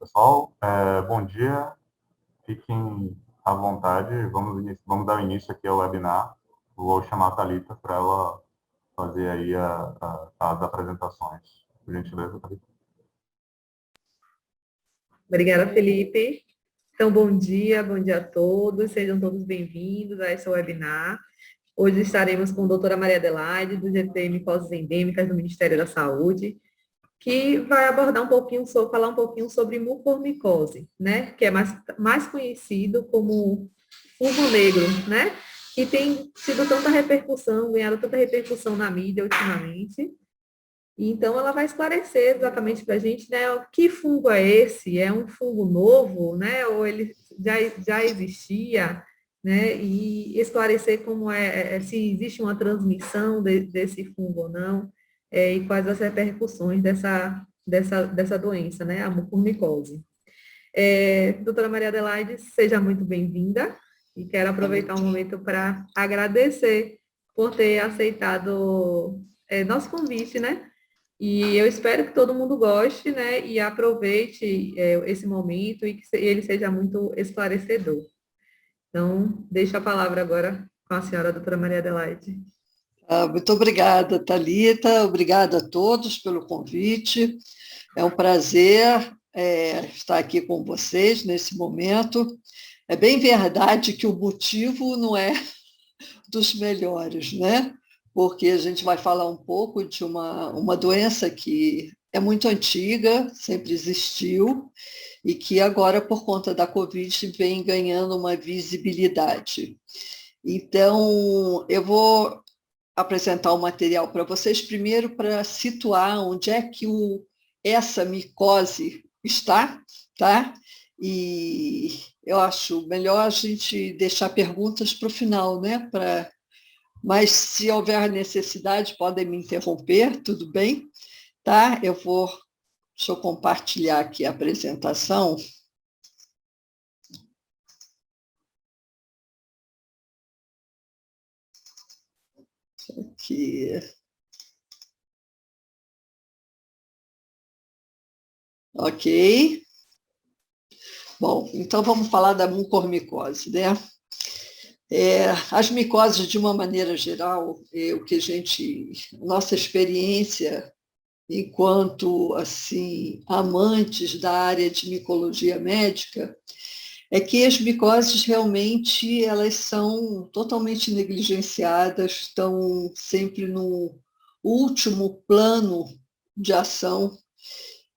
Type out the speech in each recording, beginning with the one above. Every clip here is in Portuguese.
Pessoal, bom dia, fiquem à vontade, vamos dar início aqui ao webinar. Vou chamar a Thalita para ela fazer aí as apresentações. Por gentileza, Thalita. Obrigada, Felipe. Então, bom dia a todos, sejam todos bem-vindos a esse webinar. Hoje estaremos com a doutora Maria Adelaide, do GT Micoses Endêmicas do Ministério da Saúde, que vai abordar falar um pouquinho sobre mucormicose, né, que é mais conhecido como fungo negro, né, que tem tido tanta repercussão, ganhado tanta repercussão na mídia ultimamente. Então, ela vai esclarecer exatamente para a gente, né, o que fungo é esse? É um fungo novo, né, ou ele já existia, né, e esclarecer se existe uma transmissão desse fungo ou não, e quais as repercussões dessa doença, né, a mucormicose. Doutora Maria Adelaide, seja muito bem-vinda e quero aproveitar o momento para agradecer por ter aceitado nosso convite, né? E eu espero que todo mundo goste, né? E aproveite esse momento e que ele seja muito esclarecedor. Então, deixo a palavra agora com a senhora, doutora Maria Adelaide. Muito obrigada, Thalita. Obrigada a todos pelo convite. É um prazer estar aqui com vocês nesse momento. É bem verdade que o motivo não é dos melhores, né? Porque a gente vai falar um pouco de uma doença que é muito antiga, sempre existiu, e que agora, por conta da Covid, vem ganhando uma visibilidade. Então, eu vou apresentar o material para vocês, primeiro para situar onde é que essa micose está, tá? E eu acho melhor a gente deixar perguntas para o final, né? Mas se houver necessidade, podem me interromper, tudo bem? Tá? Deixa eu compartilhar aqui a apresentação. Aqui. Ok. Bom, então vamos falar da mucormicose, né? As micoses, de uma maneira geral, nossa experiência enquanto assim amantes da área de micologia médica, é que as micoses realmente elas são totalmente negligenciadas, estão sempre no último plano de ação,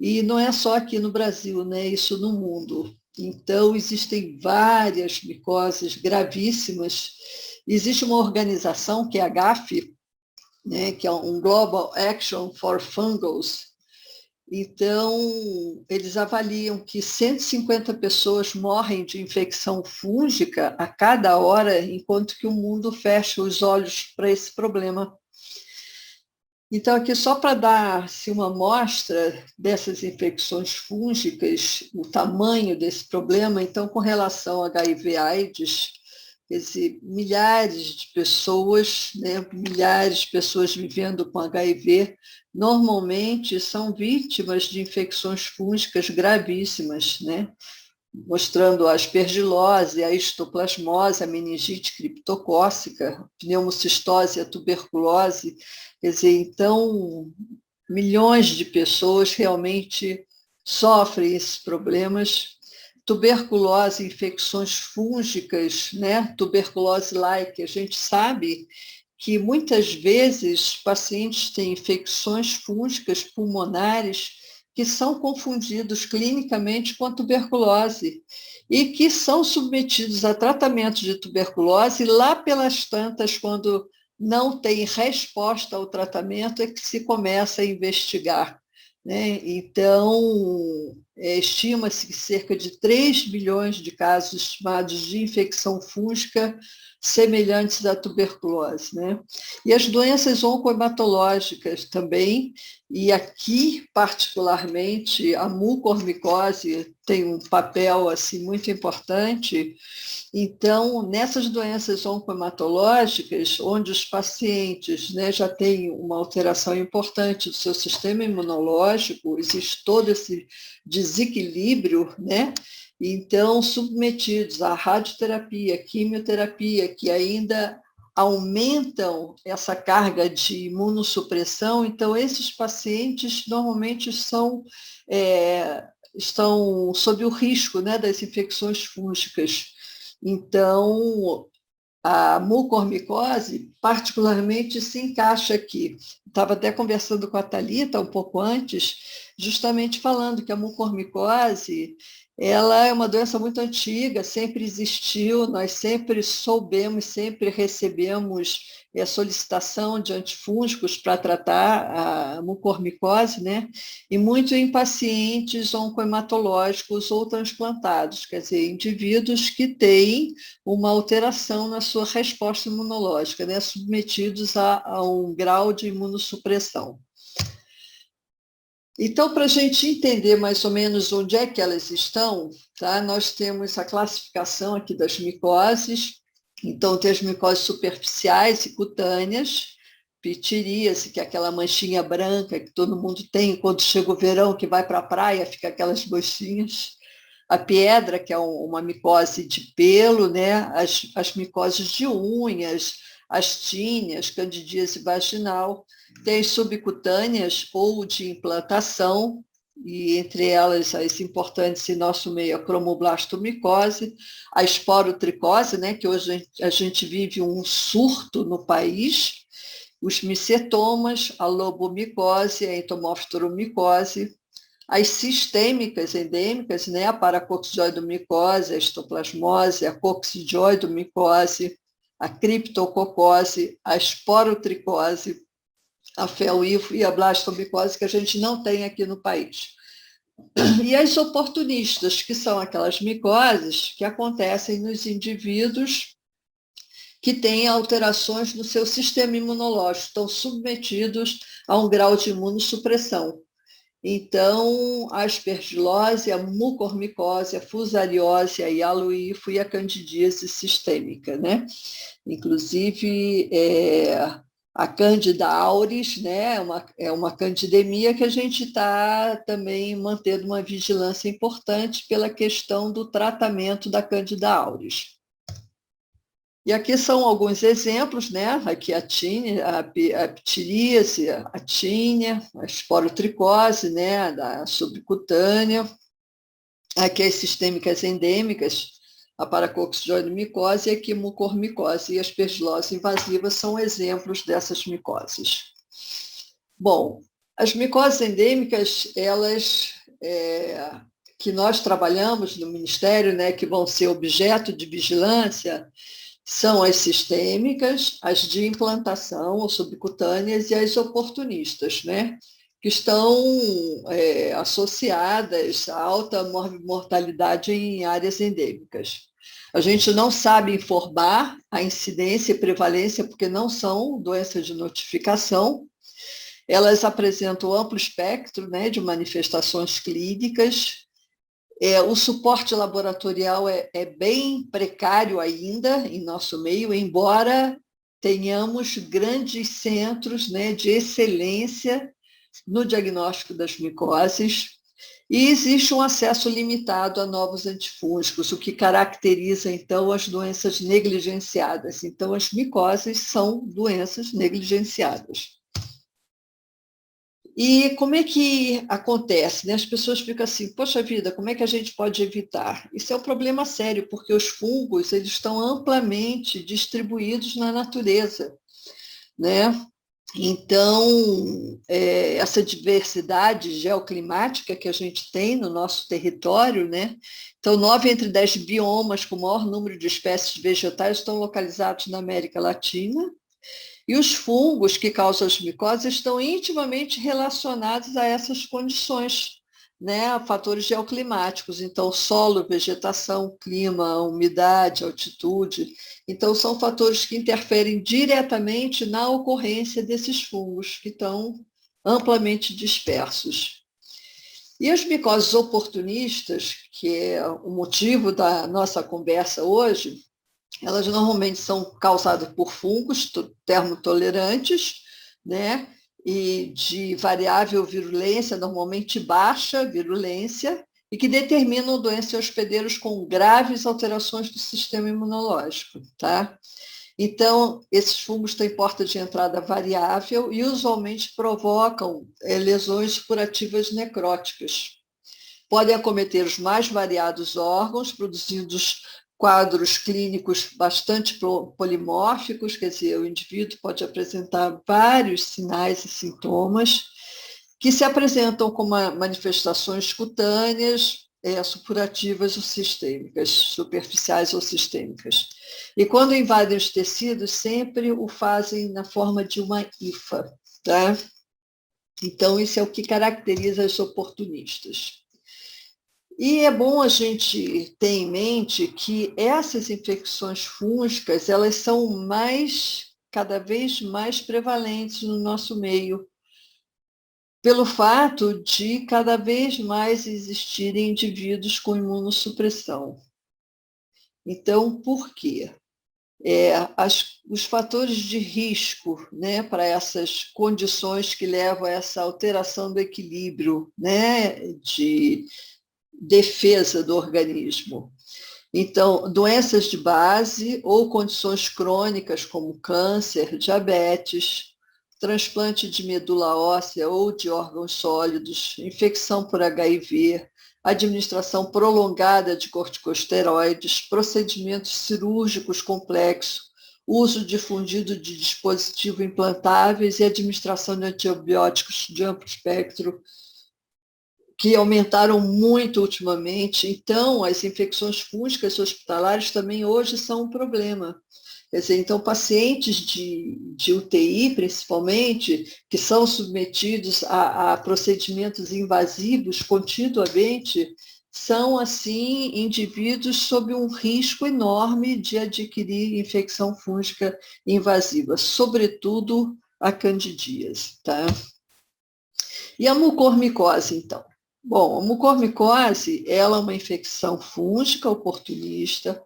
e não é só aqui no Brasil, né? Isso no mundo. Então, existem várias micoses gravíssimas. Existe uma organização, que é a GAFI, né? Que é um Global Action for Fungals. Então, eles avaliam que 150 pessoas morrem de infecção fúngica a cada hora, enquanto que o mundo fecha os olhos para esse problema. Então, aqui só para dar uma amostra dessas infecções fúngicas, o tamanho desse problema, então, com relação ao HIV/AIDS, quer dizer, milhares de pessoas, né, milhares de pessoas vivendo com HIV, normalmente são vítimas de infecções fúngicas gravíssimas, né? Mostrando a aspergilose, a histoplasmose, a meningite criptocócica, a pneumocistose, a tuberculose. Quer dizer, então, milhões de pessoas realmente sofrem esses problemas. Tuberculose, infecções fúngicas, né? Tuberculose-like, a gente sabe que muitas vezes pacientes têm infecções fúngicas pulmonares que são confundidos clinicamente com a tuberculose e que são submetidos a tratamento de tuberculose lá pelas tantas, quando não tem resposta ao tratamento, é que se começa a investigar, né? Então, estima-se que cerca de 3 bilhões de casos estimados de infecção fúngica semelhantes à tuberculose, né? E as doenças oncohematológicas também, e aqui, particularmente, a mucormicose tem um papel assim, muito importante. Então, nessas doenças oncohematológicas, onde os pacientes, né, já têm uma alteração importante do seu sistema imunológico, existe todo esse desequilíbrio, né? Então, submetidos à radioterapia, quimioterapia, que ainda aumentam essa carga de imunossupressão, então esses pacientes normalmente estão sob o risco, né, das infecções fúngicas. Então, a mucormicose particularmente se encaixa aqui. Estava até conversando com a Thalita um pouco antes, justamente falando que a mucormicose ela é uma doença muito antiga, sempre existiu, nós sempre soubemos, sempre recebemos solicitação de antifúngicos para tratar a mucormicose, né? E muito em pacientes oncohematológicos ou transplantados, quer dizer, indivíduos que têm uma alteração na sua resposta imunológica, né? Submetidos a um grau de imunossupressão. Então, para a gente entender mais ou menos onde é que elas estão, tá? Nós temos a classificação aqui das micoses. Então, tem as micoses superficiais e cutâneas, pitiríase, que é aquela manchinha branca que todo mundo tem quando chega o verão, que vai para a praia, fica aquelas manchinhas. A pedra, que é uma micose de pelo, né? As micoses de unhas, as tíneas, candidíase vaginal, tem as subcutâneas ou de implantação, e entre elas as importantes em nosso meio, a cromoblastomicose, a esporotricose, né, que hoje a gente vive um surto no país, os micetomas, a lobomicose, a entomoftoromicose, as sistêmicas endêmicas, né, a paracoccidioidomicose, a histoplasmose, a coccidioidomicose, a criptococose, a esporotricose, a felifo e a blastomicose, que a gente não tem aqui no país. E as oportunistas, que são aquelas micoses que acontecem nos indivíduos que têm alterações no seu sistema imunológico, estão submetidos a um grau de imunossupressão. Então, a aspergilose, a mucormicose, a fusariose, a hialoifo e a candidíase sistêmica, né? Inclusive, a Candida auris, né, é uma candidemia que a gente está também mantendo uma vigilância importante pela questão do tratamento da Candida auris. E aqui são alguns exemplos, né? Aqui a tínia, a ptiríase, a tínia, a esporotricose, né, da subcutânea. Aqui as sistêmicas endêmicas, a paracoccidioidomicose e a mucormicose, e a aspergilose invasiva são exemplos dessas micoses. Bom, as micoses endêmicas, elas que nós trabalhamos no Ministério, né, que vão ser objeto de vigilância, são as sistêmicas, as de implantação ou subcutâneas e as oportunistas, né, que estão associadas a alta mortalidade em áreas endêmicas. A gente não sabe informar a incidência e prevalência, porque não são doenças de notificação. Elas apresentam amplo espectro, né, de manifestações clínicas. O suporte laboratorial é bem precário ainda em nosso meio, embora tenhamos grandes centros, né, de excelência no diagnóstico das micoses, e existe um acesso limitado a novos antifúngicos, o que caracteriza, então, as doenças negligenciadas. Então, as micoses são doenças negligenciadas. E como é que acontece? Né? As pessoas ficam assim, poxa vida, como é que a gente pode evitar? Isso é um problema sério, porque os fungos eles estão amplamente distribuídos na natureza, né? Então, essa diversidade geoclimática que a gente tem no nosso território, né? Então, 9 entre 10 biomas com o maior número de espécies vegetais estão localizados na América Latina, e os fungos que causam as micoses estão intimamente relacionados a essas condições, né, fatores geoclimáticos, então solo, vegetação, clima, umidade, altitude. Então, são fatores que interferem diretamente na ocorrência desses fungos, que estão amplamente dispersos. E as micoses oportunistas, que é o motivo da nossa conversa hoje, elas normalmente são causadas por fungos termotolerantes, né? E de variável virulência, normalmente baixa virulência, e que determinam doenças em hospedeiros com graves alterações do sistema imunológico, tá? Então, esses fungos têm porta de entrada variável e usualmente provocam lesões supurativas necróticas. Podem acometer os mais variados órgãos, produzindo quadros clínicos bastante polimórficos, quer dizer, o indivíduo pode apresentar vários sinais e sintomas que se apresentam como manifestações cutâneas, supurativas ou sistêmicas, superficiais ou sistêmicas. E quando invadem os tecidos, sempre o fazem na forma de uma hifa, tá? Então, isso é o que caracteriza os oportunistas. E é bom a gente ter em mente que essas infecções fúngicas, elas são cada vez mais prevalentes no nosso meio, pelo fato de cada vez mais existirem indivíduos com imunossupressão. Então, por quê? Os fatores de risco, né, para essas condições que levam a essa alteração do equilíbrio, né, de defesa do organismo. Então, doenças de base ou condições crônicas como câncer, diabetes, transplante de medula óssea ou de órgãos sólidos, infecção por HIV, administração prolongada de corticosteroides, procedimentos cirúrgicos complexos, uso difundido de dispositivos implantáveis e administração de antibióticos de amplo espectro, que aumentaram muito ultimamente. Então, as infecções fúngicas hospitalares também hoje são um problema. Quer dizer, então, pacientes de UTI, principalmente, que são submetidos a procedimentos invasivos continuamente, são, assim, indivíduos sob um risco enorme de adquirir infecção fúngica invasiva, sobretudo a candidíase, tá? E a mucormicose, então? Bom, a mucormicose, ela é uma infecção fúngica oportunista,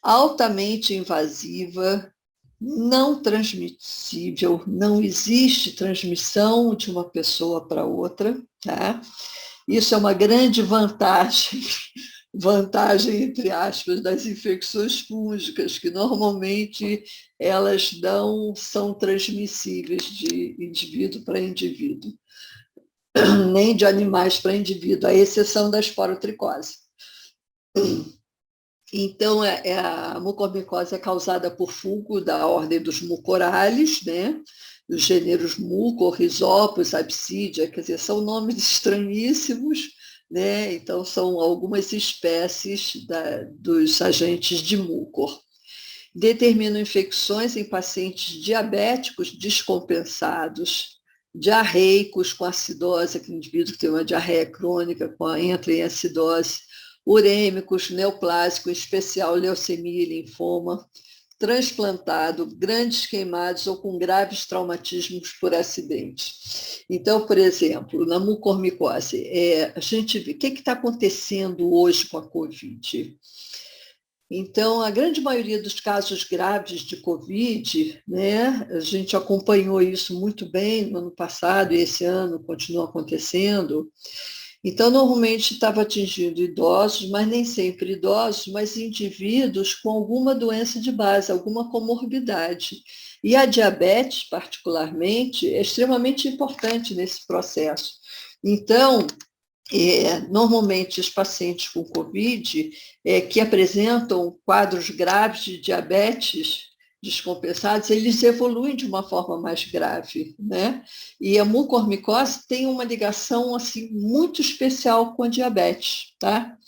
altamente invasiva, não transmissível, não existe transmissão de uma pessoa para outra, tá? Isso é uma grande vantagem, entre aspas, das infecções fúngicas, que normalmente elas não são transmissíveis de indivíduo para indivíduo, nem de animais para indivíduo, à exceção da esporotricose. Então, a mucormicose é causada por fungo da ordem dos mucorales, né? Dos gêneros Mucor, Rhizopus, Absidia, quer dizer, são nomes estranhíssimos, né? Então, são algumas espécies dos agentes de mucor. Determinam infecções em pacientes diabéticos descompensados, diarreicos com acidose, aquele indivíduo que tem uma diarreia crônica, entra em acidose, urêmicos, neoplásicos, em especial leucemia e linfoma, transplantado, grandes queimados ou com graves traumatismos por acidente. Então, por exemplo, na mucormicose, a gente vê o que está acontecendo hoje com a Covid. Então, a grande maioria dos casos graves de Covid, né, a gente acompanhou isso muito bem no ano passado e esse ano continua acontecendo. Então, normalmente estava atingindo idosos, mas nem sempre idosos, mas indivíduos com alguma doença de base, alguma comorbidade. E a diabetes, particularmente, é extremamente importante nesse processo. Então, normalmente os pacientes com COVID que apresentam quadros graves de diabetes descompensados, eles evoluem de uma forma mais grave, né? E a mucormicose tem uma ligação assim muito especial com a diabetes, tá?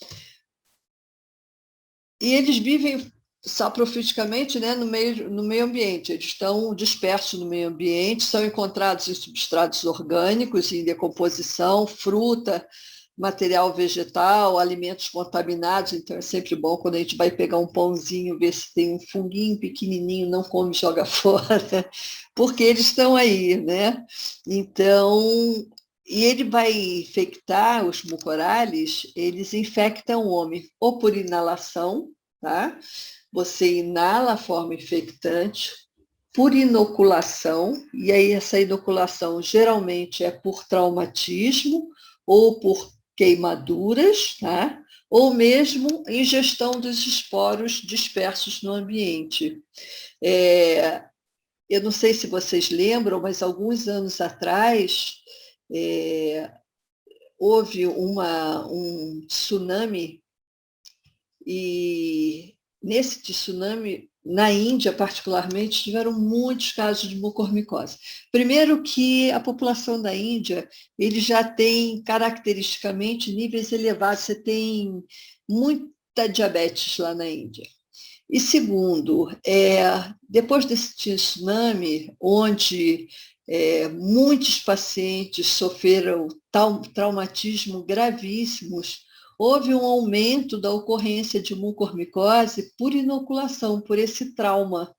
E eles vivem saprofiticamente, né, no meio ambiente. Eles estão dispersos no meio ambiente, são encontrados em substratos orgânicos, em decomposição, fruta, material vegetal, alimentos contaminados, então é sempre bom quando a gente vai pegar um pãozinho, ver se tem um funguinho pequenininho, não come, joga fora, porque eles estão aí, né? Então, e ele vai infectar, os mucorales, eles infectam o homem ou por inalação, tá? Você inala a forma infectante, por inoculação, e aí essa inoculação geralmente é por traumatismo ou por queimaduras, tá? Ou mesmo ingestão dos esporos dispersos no ambiente. Eu não sei se vocês lembram, mas alguns anos atrás houve um tsunami, e nesse tsunami, na Índia, particularmente, tiveram muitos casos de mucormicose. Primeiro que a população da Índia, ele já tem, caracteristicamente, níveis elevados. Você tem muita diabetes lá na Índia. E segundo, depois desse tsunami, onde muitos pacientes sofreram traumatismo gravíssimos, houve um aumento da ocorrência de mucormicose por inoculação, por esse trauma.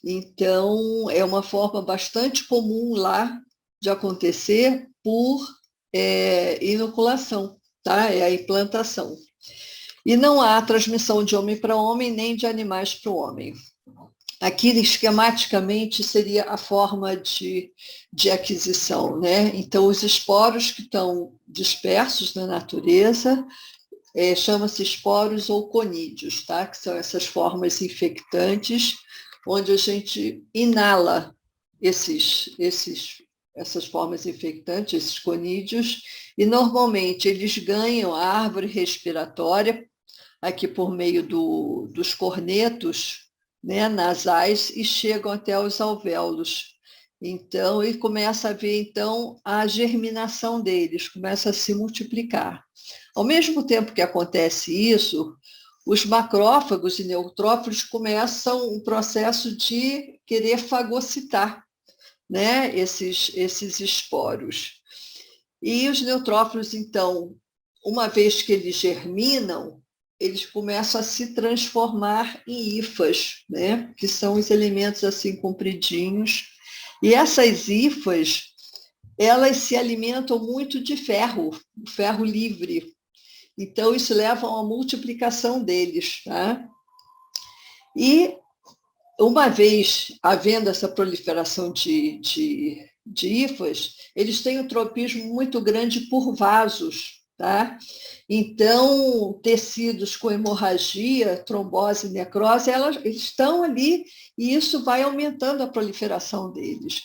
Então, é uma forma bastante comum lá de acontecer por inoculação, tá? É a implantação. E não há transmissão de homem para homem, nem de animais para o homem. Aqui, esquematicamente, seria a forma de aquisição, né? Então, os esporos que estão dispersos na natureza chama-se esporos ou conídeos, tá? Que são essas formas infectantes, onde a gente inala essas formas infectantes, esses conídeos, e normalmente eles ganham a árvore respiratória, aqui por meio dos cornetos, né, nasais, e chegam até os alvéolos. Então, e começa a haver, então, a germinação deles, começa a se multiplicar. Ao mesmo tempo que acontece isso, os macrófagos e neutrófilos começam um processo de querer fagocitar, né, esses esporos. E os neutrófilos, então, uma vez que eles germinam, eles começam a se transformar em hifas, né? Que são os elementos assim compridinhos. E essas hifas, elas se alimentam muito de ferro livre. Então, isso leva a uma multiplicação deles, tá? E, uma vez havendo essa proliferação de hifas, eles têm um tropismo muito grande por vasos, tá? Então, tecidos com hemorragia, trombose, necrose, eles estão ali e isso vai aumentando a proliferação deles.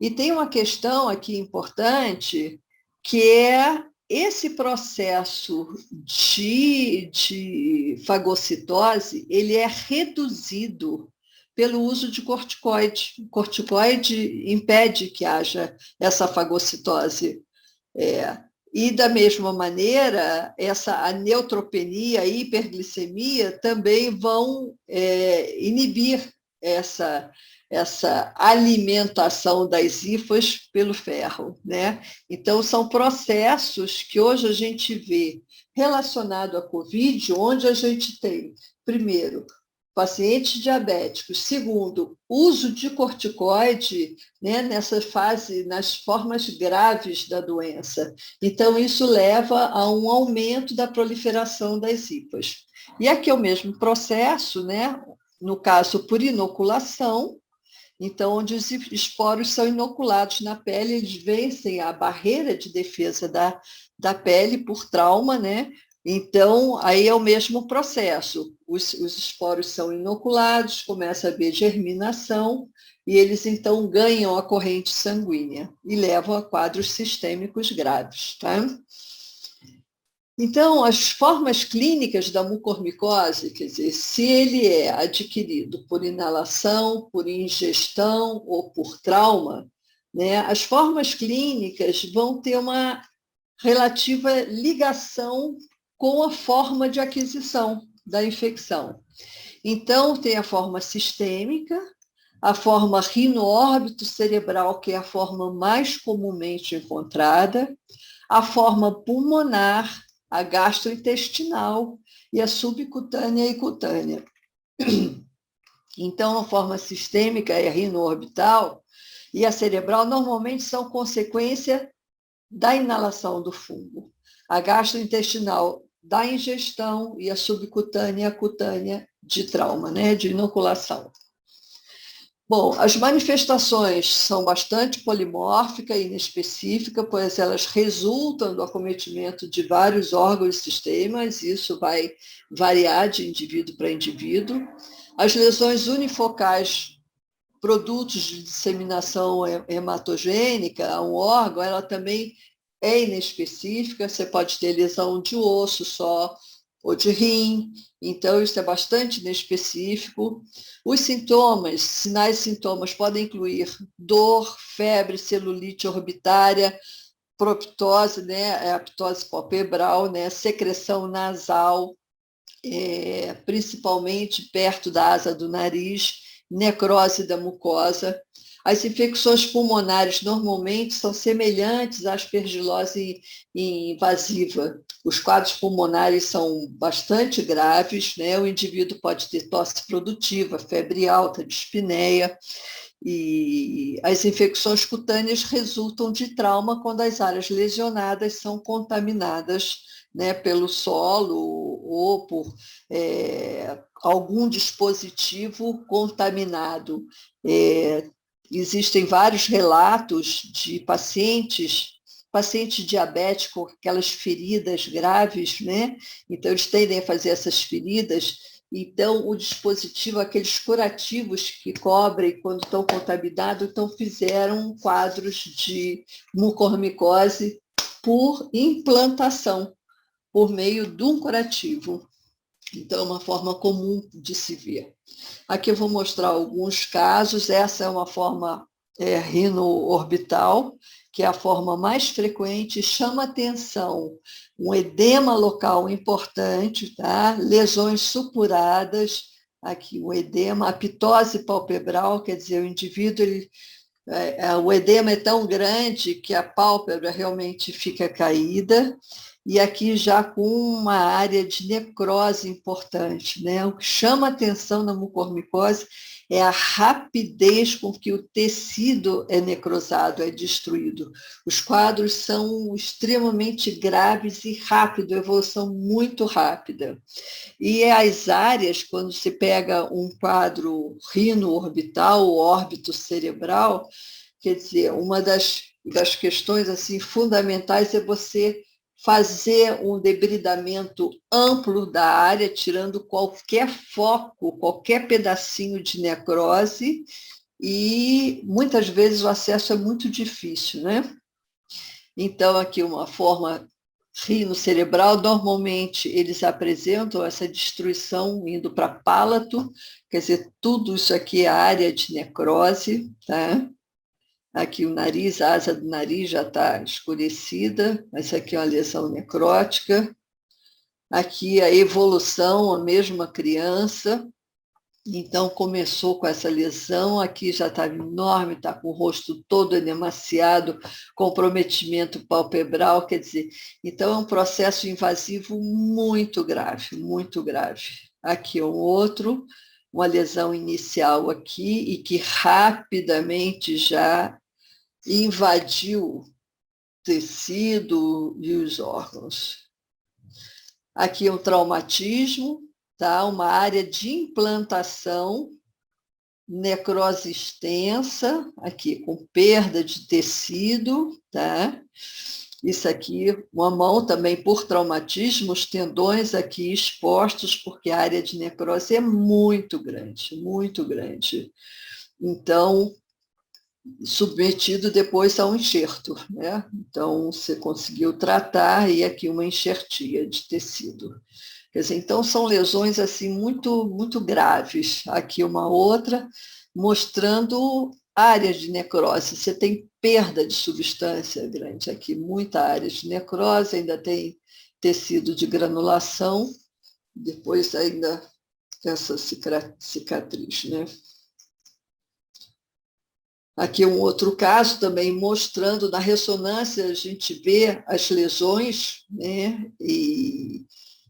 E tem uma questão aqui importante, que é esse processo de fagocitose, ele é reduzido pelo uso de corticoide. O corticoide impede que haja essa fagocitose. E, da mesma maneira, a neutropenia e hiperglicemia também vão inibir essa alimentação das hifas pelo ferro, né? Então, são processos que hoje a gente vê relacionado à Covid, onde a gente tem, primeiro, pacientes diabéticos, segundo, uso de corticoide, né, nessa fase, nas formas graves da doença. Então, isso leva a um aumento da proliferação das hifas. E aqui é o mesmo processo, né? No caso, por inoculação, então, onde os esporos são inoculados na pele, eles vencem a barreira de defesa da pele por trauma, né? Então, aí é o mesmo processo. Os esporos são inoculados, começa a haver germinação, e eles, então, ganham a corrente sanguínea e levam a quadros sistêmicos graves, tá? Então, as formas clínicas da mucormicose, quer dizer, se ele é adquirido por inalação, por ingestão ou por trauma, né, as formas clínicas vão ter uma relativa ligação com a forma de aquisição da infecção. Então, tem a forma sistêmica, a forma rino-órbito cerebral, que é a forma mais comumente encontrada, a forma pulmonar, a gastrointestinal e a subcutânea e cutânea. Então, a forma sistêmica e a rinoorbital e a cerebral normalmente são consequência da inalação do fungo. A gastrointestinal da ingestão e a subcutânea e a cutânea de trauma, né, de inoculação. Bom, as manifestações são bastante polimórficas e inespecíficas, pois elas resultam do acometimento de vários órgãos e sistemas, isso vai variar de indivíduo para indivíduo. As lesões unifocais, produtos de disseminação hematogênica a um órgão, ela também é inespecífica, você pode ter lesão de osso só, ou de rim, então isso é bastante inespecífico. Os sintomas, sinais e sintomas podem incluir dor, febre, celulite orbitária, proptose, né, a ptose palpebral, né, secreção nasal, principalmente perto da asa do nariz, necrose da mucosa. As infecções pulmonares normalmente são semelhantes à aspergilose invasiva. Os quadros pulmonares são bastante graves, né? O indivíduo pode ter tosse produtiva, febre alta, dispneia, e as infecções cutâneas resultam de trauma quando as áreas lesionadas são contaminadas, né, pelo solo ou por algum dispositivo contaminado. Existem vários relatos de pacientes diabéticos com aquelas feridas graves, né? Então, eles tendem a fazer essas feridas. Então, o dispositivo, aqueles curativos que cobrem quando estão contaminados, então fizeram quadros de mucormicose por implantação, por meio de um curativo. Então, é uma forma comum de se ver. Aqui eu vou mostrar alguns casos. Essa é uma forma rinoorbital, que é a forma mais frequente, chama atenção. Um edema local importante, tá? Lesões supuradas, aqui o edema, a ptose palpebral, quer dizer, o indivíduo, o edema é tão grande que a pálpebra realmente fica caída, e aqui já com uma área de necrose importante, né? O que chama atenção na mucormicose é a rapidez com que o tecido é necrosado, é destruído. Os quadros são extremamente graves e rápidos, evolução muito rápida. E as áreas, quando se pega um quadro rino-orbital, ou órbito cerebral, quer dizer, uma das questões assim, fundamentais é você fazer um debridamento amplo da área, tirando qualquer foco, qualquer pedacinho de necrose, e muitas vezes o acesso é muito difícil, né? Então, aqui uma forma rino-cerebral, normalmente eles apresentam essa destruição indo para pálato, quer dizer, tudo isso aqui é a área de necrose, tá? Aqui o nariz, a asa do nariz já está escurecida. Essa aqui é uma lesão necrótica. Aqui a evolução, a mesma criança. Então, começou com essa lesão. Aqui já estava enorme, está com o rosto todo edemaciado, comprometimento palpebral. Quer dizer, então é um processo invasivo muito grave, muito grave. Aqui um outro, uma lesão inicial aqui e que rapidamente já invadiu o tecido e os órgãos. Aqui um traumatismo, tá? Uma área de implantação, necrose extensa, aqui com perda de tecido, tá? Isso aqui, uma mão também por traumatismo, os tendões aqui expostos, porque a área de necrose é muito grande, muito grande. Então, submetido depois a um enxerto, né? Então, você conseguiu tratar e aqui uma enxertia de tecido. Quer dizer, então são lesões assim muito, muito graves. Aqui uma outra, mostrando áreas de necrose. Você tem perda de substância grande aqui, muita área de necrose, ainda tem tecido de granulação, depois ainda essa cicatriz, né? Aqui um outro caso também mostrando na ressonância a gente vê as lesões, né? E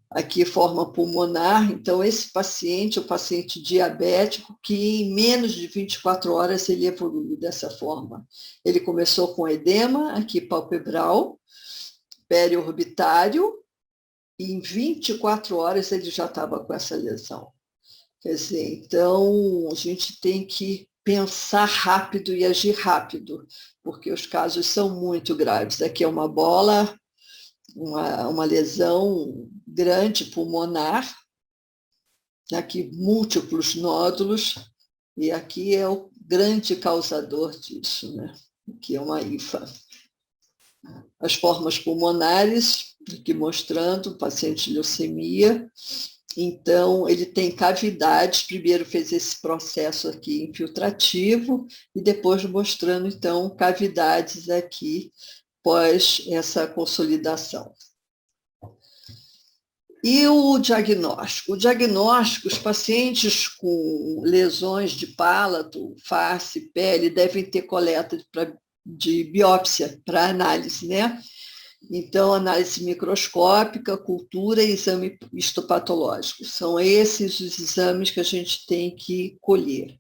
aqui forma pulmonar. Então esse paciente é um paciente diabético que em menos de 24 horas ele evoluiu dessa forma. Ele começou com edema aqui palpebral, periorbitário, e em 24 horas ele já estava com essa lesão. Quer dizer, então a gente tem que pensar rápido e agir rápido, porque os casos são muito graves. Aqui é uma bola, uma lesão grande pulmonar, aqui múltiplos nódulos, e aqui é o grande causador disso, né? Aqui é uma IFA. As formas pulmonares, aqui mostrando, paciente de leucemia. Então, ele tem cavidades, primeiro fez esse processo aqui infiltrativo, e depois mostrando, então, cavidades aqui pós essa consolidação. E o diagnóstico? O diagnóstico, os pacientes com lesões de palato, face, pele, devem ter coleta de biópsia para análise, né? Então, análise microscópica, cultura e exame histopatológico. São esses os exames que a gente tem que colher.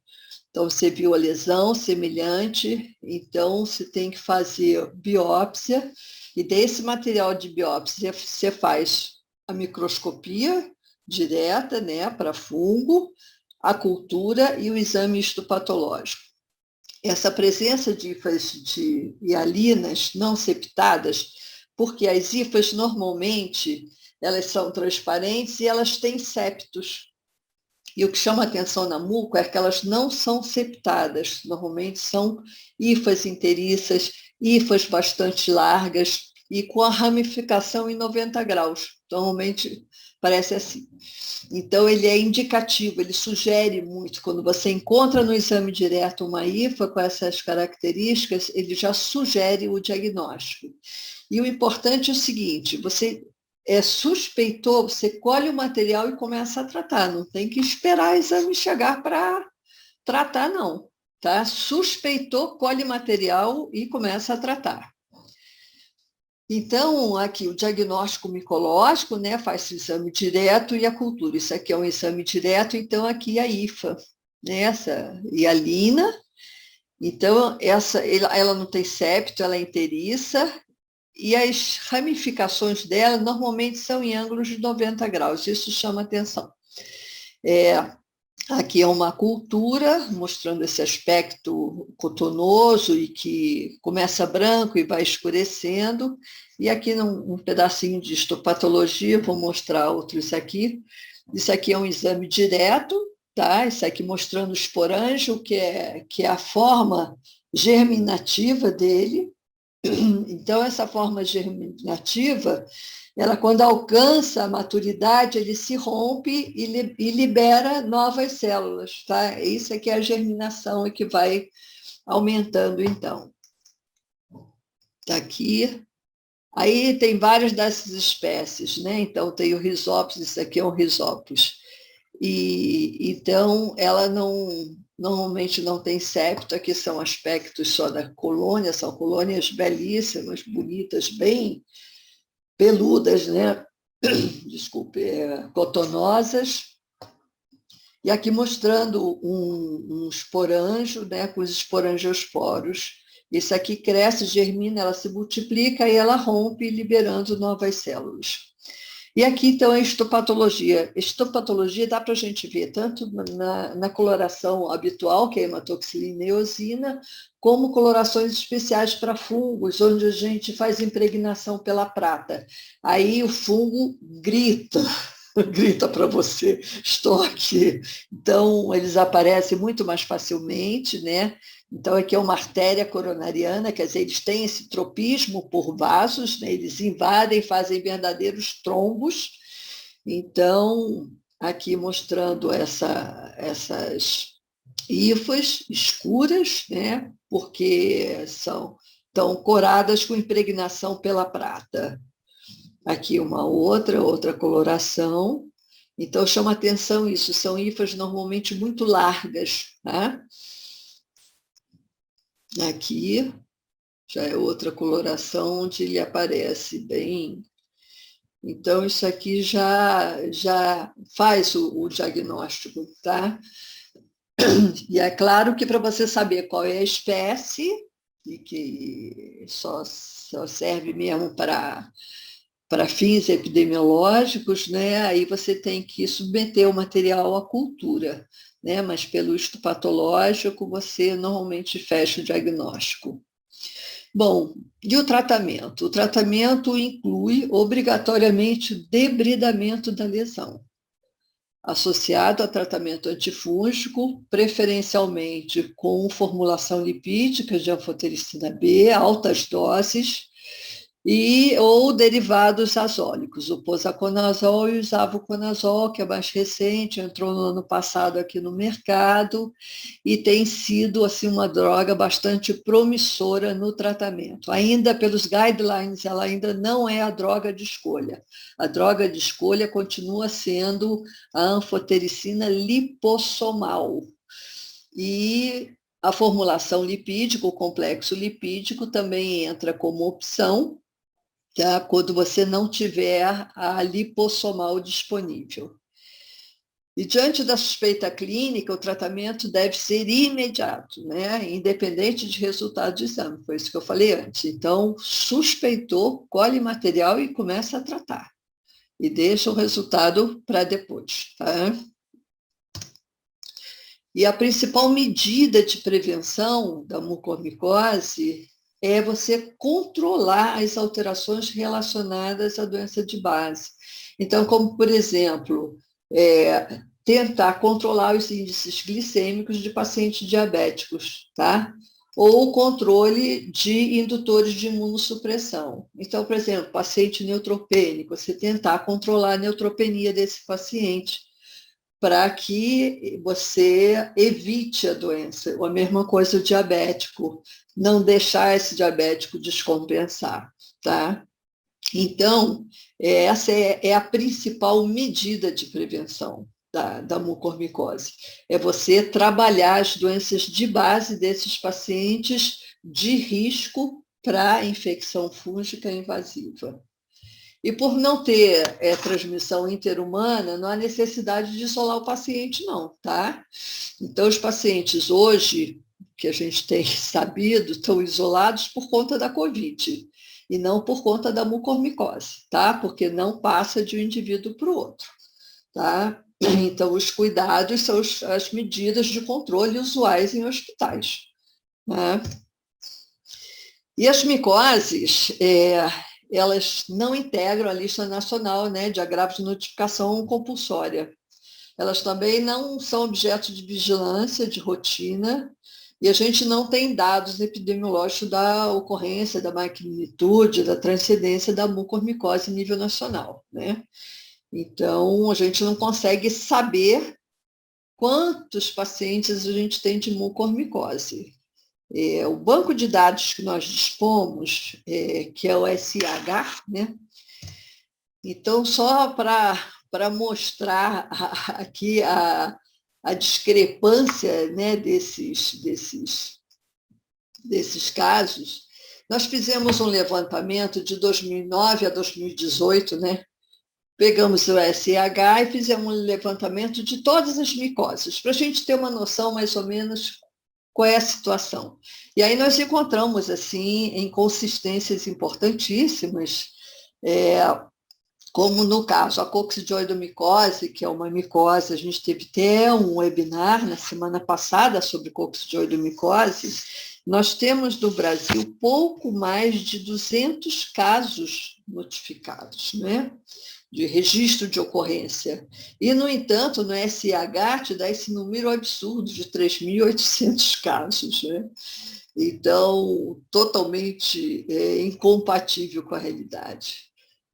Então, você viu a lesão semelhante, então você tem que fazer biópsia, e desse material de biópsia você faz a microscopia direta, né, para fungo, a cultura e o exame histopatológico. Essa presença de hifas de hialinas não septadas, porque as hifas normalmente elas são transparentes e elas têm septos. E o que chama atenção na muco é que elas não são septadas, normalmente são hifas inteiriças, hifas bastante largas e com a ramificação em 90 graus. Normalmente parece assim. Então, ele é indicativo, ele sugere muito. Quando você encontra no exame direto uma hifa com essas características, ele já sugere o diagnóstico. E o importante é o seguinte, você suspeitou, você colhe o material e começa a tratar, não tem que esperar o exame chegar para tratar, não. Tá? Suspeitou, colhe material e começa a tratar. Então, aqui o diagnóstico micológico, né, faz o exame direto e a cultura. Isso aqui é um exame direto, então aqui a IFA, né, essa hialina. Então, ela não tem septo, ela é inteiriça, e as ramificações dela normalmente são em ângulos de 90 graus, isso chama atenção. Aqui é uma cultura, mostrando esse aspecto cotonoso e que começa branco e vai escurecendo. E aqui um pedacinho de histopatologia, vou mostrar outros aqui. Isso aqui é um exame direto, tá? Isso aqui mostrando o esporângio, que é a forma germinativa dele. Então, essa forma germinativa, ela, quando alcança a maturidade, ele se rompe e libera novas células, tá? Isso aqui é a germinação que vai aumentando, então. Tá aqui. Aí tem várias dessas espécies, né? Então, tem o Rhizopus, isso aqui é um Rhizopus. E, então, ela normalmente não tem septo, aqui são aspectos só da colônia, são colônias belíssimas, bonitas, bem peludas, né? Desculpe, cotonosas. E aqui mostrando um esporanjo, né, com os esporangiosporos. Isso aqui cresce, germina, ela se multiplica e ela rompe, liberando novas células. E aqui, então, a histopatologia. Histopatologia dá para a gente ver tanto na coloração habitual, que é a hematoxilina e eosina, como colorações especiais para fungos, onde a gente faz impregnação pela prata. Aí o fungo grita para você, estou aqui. Então, eles aparecem muito mais facilmente, né? Então, aqui é uma artéria coronariana, quer dizer, eles têm esse tropismo por vasos, né? Eles invadem, fazem verdadeiros trombos. Então, aqui mostrando essas hifas escuras, né? Porque estão coradas com impregnação pela prata. Aqui uma outra coloração. Então, chama atenção isso, são hifas normalmente muito largas, tá? Aqui já é outra coloração onde ele aparece bem. Então, isso aqui já faz o diagnóstico, tá? E é claro que para você saber qual é a espécie, e que só serve mesmo para fins epidemiológicos, né? Aí você tem que submeter o material à cultura, né? Mas pelo histopatológico, você normalmente fecha o diagnóstico. Bom, e o tratamento? O tratamento inclui obrigatoriamente o debridamento da lesão, associado a tratamento antifúngico, preferencialmente com formulação lipídica de anfotericina B, altas doses, ou derivados azólicos, o posaconazol e o isavuconazol, que é mais recente, entrou no ano passado aqui no mercado e tem sido assim uma droga bastante promissora no tratamento. Ainda pelos guidelines, ela ainda não é a droga de escolha. A droga de escolha continua sendo a anfotericina lipossomal. E a formulação lipídica, o complexo lipídico, também entra como opção, tá? Quando você não tiver a lipossomal disponível. E diante da suspeita clínica, o tratamento deve ser imediato, né? Independente de resultado de exame, foi isso que eu falei antes. Então, suspeitou, colhe material e começa a tratar. E deixa o resultado para depois, tá? E a principal medida de prevenção da mucormicose é você controlar as alterações relacionadas à doença de base. Então, como, por exemplo, tentar controlar os índices glicêmicos de pacientes diabéticos, tá? Ou controle de indutores de imunossupressão. Então, por exemplo, paciente neutropênico, você tentar controlar a neutropenia desse paciente, para que você evite a doença. A mesma coisa o diabético, não deixar esse diabético descompensar, tá? Então, essa é a principal medida de prevenção da mucormicose. É você trabalhar as doenças de base desses pacientes de risco para infecção fúngica invasiva. E por não ter transmissão interhumana, não há necessidade de isolar o paciente, não, tá? Então, os pacientes hoje, que a gente tem sabido, estão isolados por conta da Covid e não por conta da mucormicose, tá? Porque não passa de um indivíduo para o outro, tá? Então, os cuidados são as medidas de controle usuais em hospitais, né? E as micoses, elas não integram a lista nacional, né, de agravos de notificação compulsória. Elas também não são objeto de vigilância de rotina e a gente não tem dados epidemiológicos da ocorrência, da magnitude, da transcendência da mucormicose em nível nacional, né? Então, a gente não consegue saber quantos pacientes a gente tem de mucormicose. O banco de dados que nós dispomos, que é o SIH, né? Então, só para mostrar aqui a discrepância, né, desses casos, nós fizemos um levantamento de 2009 a 2018, né? Pegamos o SIH e fizemos um levantamento de todas as micoses, para a gente ter uma noção mais ou menos qual é a situação. E aí nós encontramos, assim, inconsistências importantíssimas, como no caso a coccidioidomicose, que é uma micose, a gente teve até um webinar na semana passada sobre coccidioidomicose. Nós temos no Brasil pouco mais de 200 casos notificados, né? De registro de ocorrência. E, no entanto, no SIH te dá esse número absurdo de 3.800 casos, né? Então, totalmente incompatível com a realidade.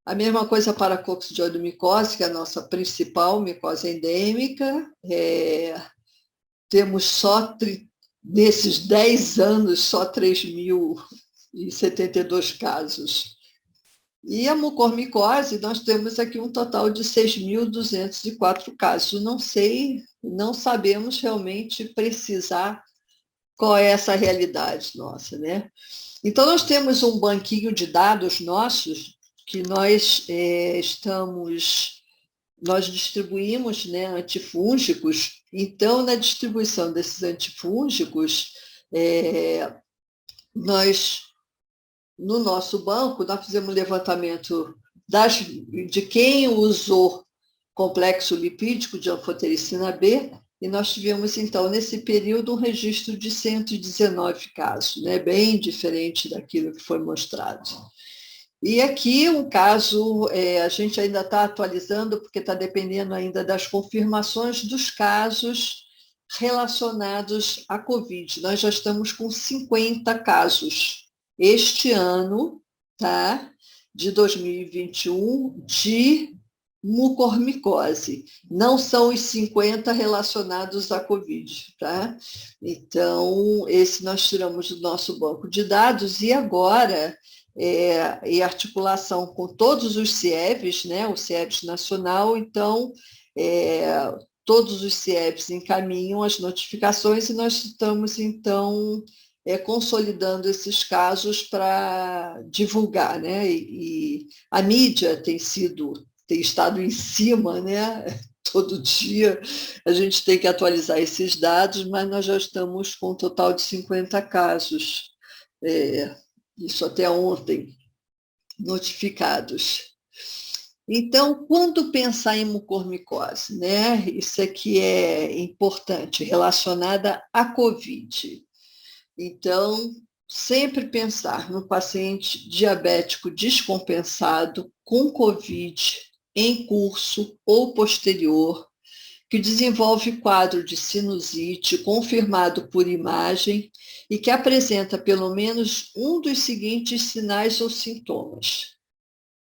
A mesma coisa para a coccidioidomicose, que é a nossa principal micose endêmica. Temos só, nesses 10 anos, só 3.072 casos. E a mucormicose, nós temos aqui um total de 6.204 casos. Não sabemos realmente precisar qual é essa realidade nossa, né? Então, nós temos um banquinho de dados nossos que nós distribuímos, né, antifúngicos. Então, na distribuição desses antifúngicos, no nosso banco, nós fizemos um levantamento de quem usou complexo lipídico de anfotericina B, e nós tivemos, então, nesse período, um registro de 119 casos, né? Bem diferente daquilo que foi mostrado. E aqui um caso, a gente ainda está atualizando, porque está dependendo ainda das confirmações dos casos relacionados à Covid. Nós já estamos com 50 casos este ano, tá? De 2021, de mucormicose. Não são os 50 relacionados à Covid, tá? Então, esse nós tiramos do nosso banco de dados e agora, em articulação com todos os CIEVs, né? O CIEVs nacional, então, todos os CIEVs encaminham as notificações e nós estamos, então, consolidando esses casos para divulgar, né? E a mídia tem estado em cima, né? Todo dia a gente tem que atualizar esses dados, mas nós já estamos com um total de 50 casos, isso até ontem, notificados. Então, quando pensar em mucormicose, né? Isso aqui é importante, relacionada à Covid. Então, sempre pensar no paciente diabético descompensado com Covid em curso ou posterior, que desenvolve quadro de sinusite confirmado por imagem e que apresenta pelo menos um dos seguintes sinais ou sintomas.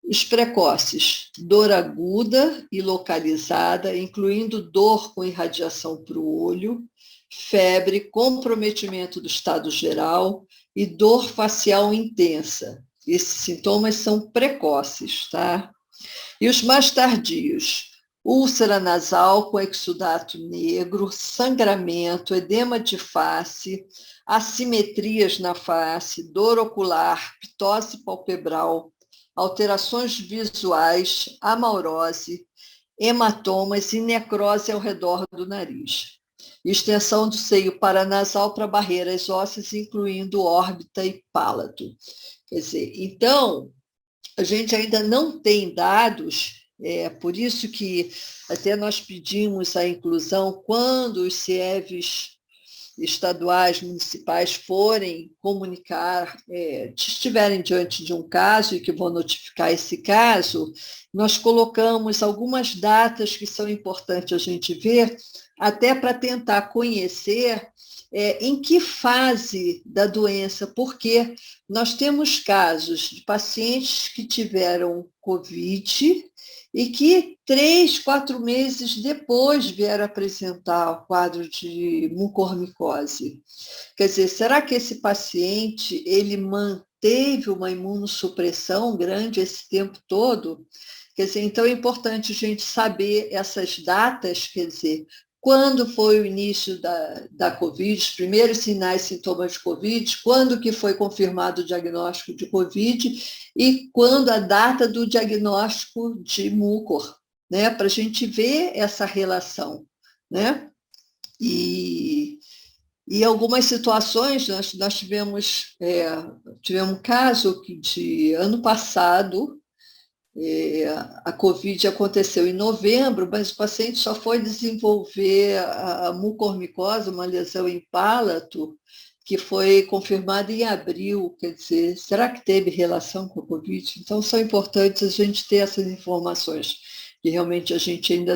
Os precoces, dor aguda e localizada, incluindo dor com irradiação para o olho, febre, comprometimento do estado geral e dor facial intensa. Esses sintomas são precoces, tá? E os mais tardios, úlcera nasal com exudato negro, sangramento, edema de face, assimetrias na face, dor ocular, ptose palpebral, alterações visuais, amaurose, hematomas e necrose ao redor do nariz. Extensão do seio paranasal para barreiras ósseas, incluindo órbita e palato. Quer dizer, então, a gente ainda não tem dados, por isso que até nós pedimos a inclusão quando os CIEVs estaduais, municipais forem comunicar, estiverem diante de um caso e que vão notificar esse caso, nós colocamos algumas datas que são importantes a gente ver, até para tentar conhecer em que fase da doença, porque nós temos casos de pacientes que tiveram Covid e que 3, 4 meses depois vieram apresentar o quadro de mucormicose. Quer dizer, será que esse paciente ele manteve uma imunossupressão grande esse tempo todo? Quer dizer, então é importante a gente saber essas datas, quer dizer, quando foi o início da Covid, os primeiros sinais e sintomas de Covid, quando que foi confirmado o diagnóstico de Covid e quando a data do diagnóstico de mucor, né? Para a gente ver essa relação, né? E algumas situações, nós tivemos um caso que de ano passado, a Covid aconteceu em novembro, mas o paciente só foi desenvolver a mucormicose, uma lesão em palato, que foi confirmada em abril. Quer dizer, será que teve relação com a Covid? Então, são importantes a gente ter essas informações, que realmente a gente ainda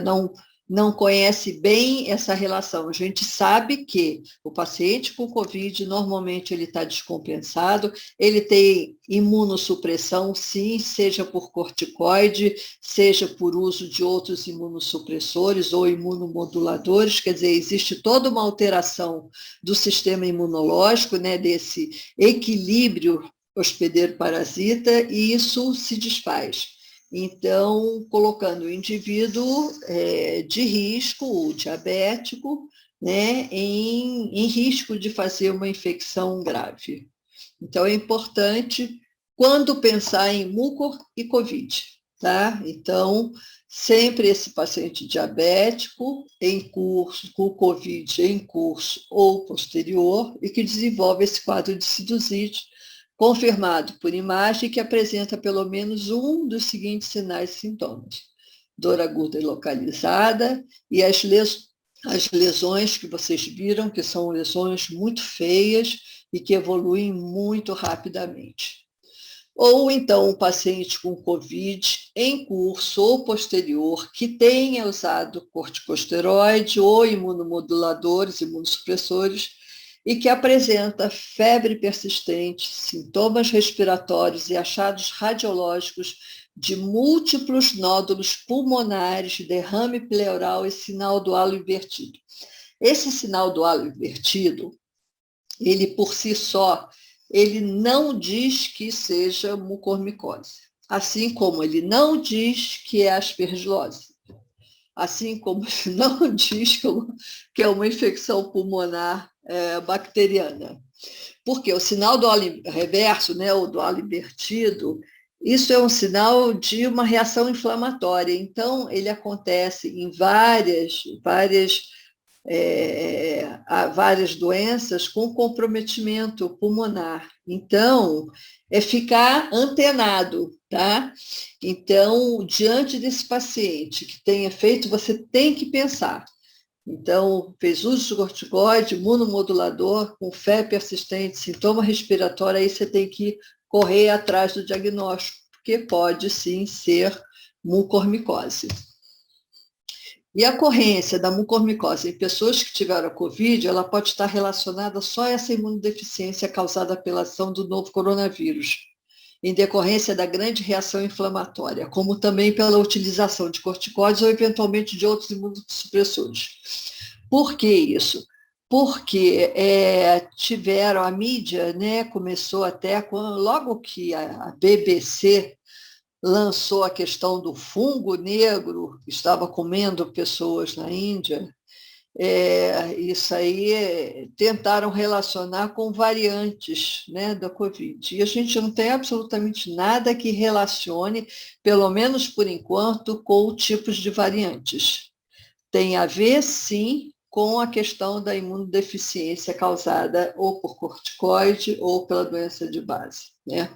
não conhece bem essa relação. A gente sabe que o paciente com Covid, normalmente ele está descompensado, ele tem imunossupressão, sim, seja por corticoide, seja por uso de outros imunossupressores ou imunomoduladores, quer dizer, existe toda uma alteração do sistema imunológico, né, desse equilíbrio hospedeiro-parasita, e isso se desfaz. Então, colocando o indivíduo de risco, o diabético, né, em risco de fazer uma infecção grave. Então, é importante, quando pensar em mucor e Covid, tá? Então, sempre esse paciente diabético em curso, com Covid em curso ou posterior, e que desenvolve esse quadro de sinusite, confirmado por imagem, que apresenta pelo menos um dos seguintes sinais e sintomas: dor aguda e localizada, e as lesões que vocês viram, que são lesões muito feias e que evoluem muito rapidamente. Ou então um paciente com COVID em curso ou posterior que tenha usado corticosteroide ou imunomoduladores, imunossupressores, e que apresenta febre persistente, sintomas respiratórios e achados radiológicos de múltiplos nódulos pulmonares, derrame pleural e sinal do halo invertido. Esse sinal do halo invertido, ele por si só, ele não diz que seja mucormicose, assim como ele não diz que é aspergilose, assim como ele não diz que é uma infecção pulmonar bacteriana. Porque o sinal do halo reverso, né, ou do halo invertido, isso é um sinal de uma reação inflamatória. Então, ele acontece em várias doenças com comprometimento pulmonar. Então, é ficar antenado, tá? Então, diante desse paciente que tem efeito, você tem que pensar. Então, fez uso de corticoide, imunomodulador, com febre persistente, sintoma respiratório, aí você tem que correr atrás do diagnóstico, porque pode sim ser mucormicose. E a ocorrência da mucormicose em pessoas que tiveram a Covid, ela pode estar relacionada só a essa imunodeficiência causada pela ação do novo coronavírus, em decorrência da grande reação inflamatória, como também pela utilização de corticóides ou eventualmente de outros imunossupressores. Por que isso? Porque tiveram a mídia, né, começou até logo que a BBC lançou a questão do fungo negro que estava comendo pessoas na Índia. Isso aí tentaram relacionar com variantes, né, da Covid. E a gente não tem absolutamente nada que relacione, pelo menos por enquanto, com tipos de variantes. Tem a ver, sim, com a questão da imunodeficiência causada ou por corticoide ou pela doença de base, né?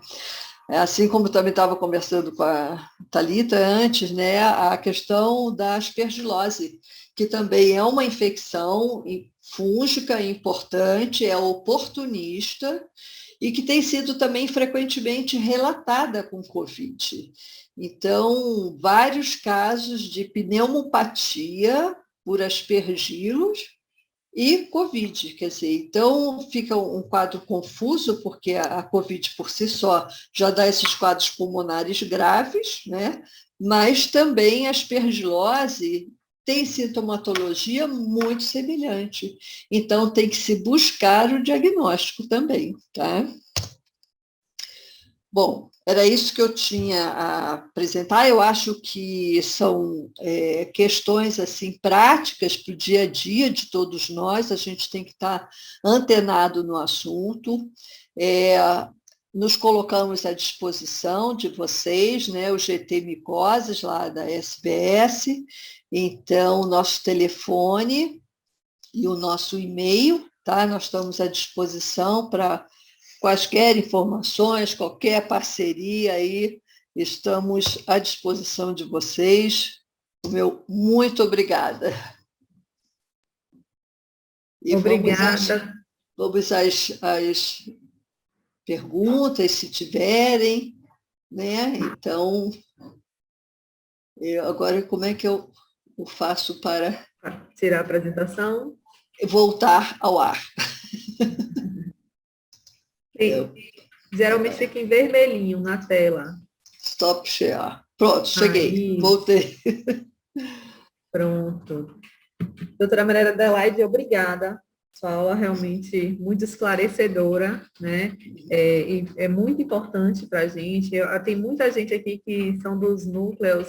Assim como também estava conversando com a Thalita antes, né, a questão da aspergilose, que também é uma infecção fúngica importante, é oportunista e que tem sido também frequentemente relatada com Covid. Então, vários casos de pneumopatia por aspergilos e Covid, quer dizer, então fica um quadro confuso, porque a Covid por si só já dá esses quadros pulmonares graves, né? Mas também a aspergilose tem sintomatologia muito semelhante. Então tem que se buscar o diagnóstico também, tá? Bom, era isso que eu tinha a apresentar. Eu acho que são questões assim práticas para o dia a dia de todos nós. A gente tem que estar antenado no assunto. Nos colocamos à disposição de vocês, né, o GT Micoses, lá da SBS. Então, nosso telefone e o nosso e-mail, tá? Nós estamos à disposição para quaisquer informações, qualquer parceria aí, estamos à disposição de vocês. Meu muito obrigada. E obrigada. Vamos às perguntas, se tiverem, né? Então, agora como é que eu faço para tirar a apresentação? Voltar ao ar. Geralmente fica em vermelhinho na tela. Stop share. Pronto, cheguei. Voltei. Pronto. Doutora Maria Adelaide, obrigada. Sua aula realmente muito esclarecedora, né? É muito importante para a gente. Tem muita gente aqui que são dos núcleos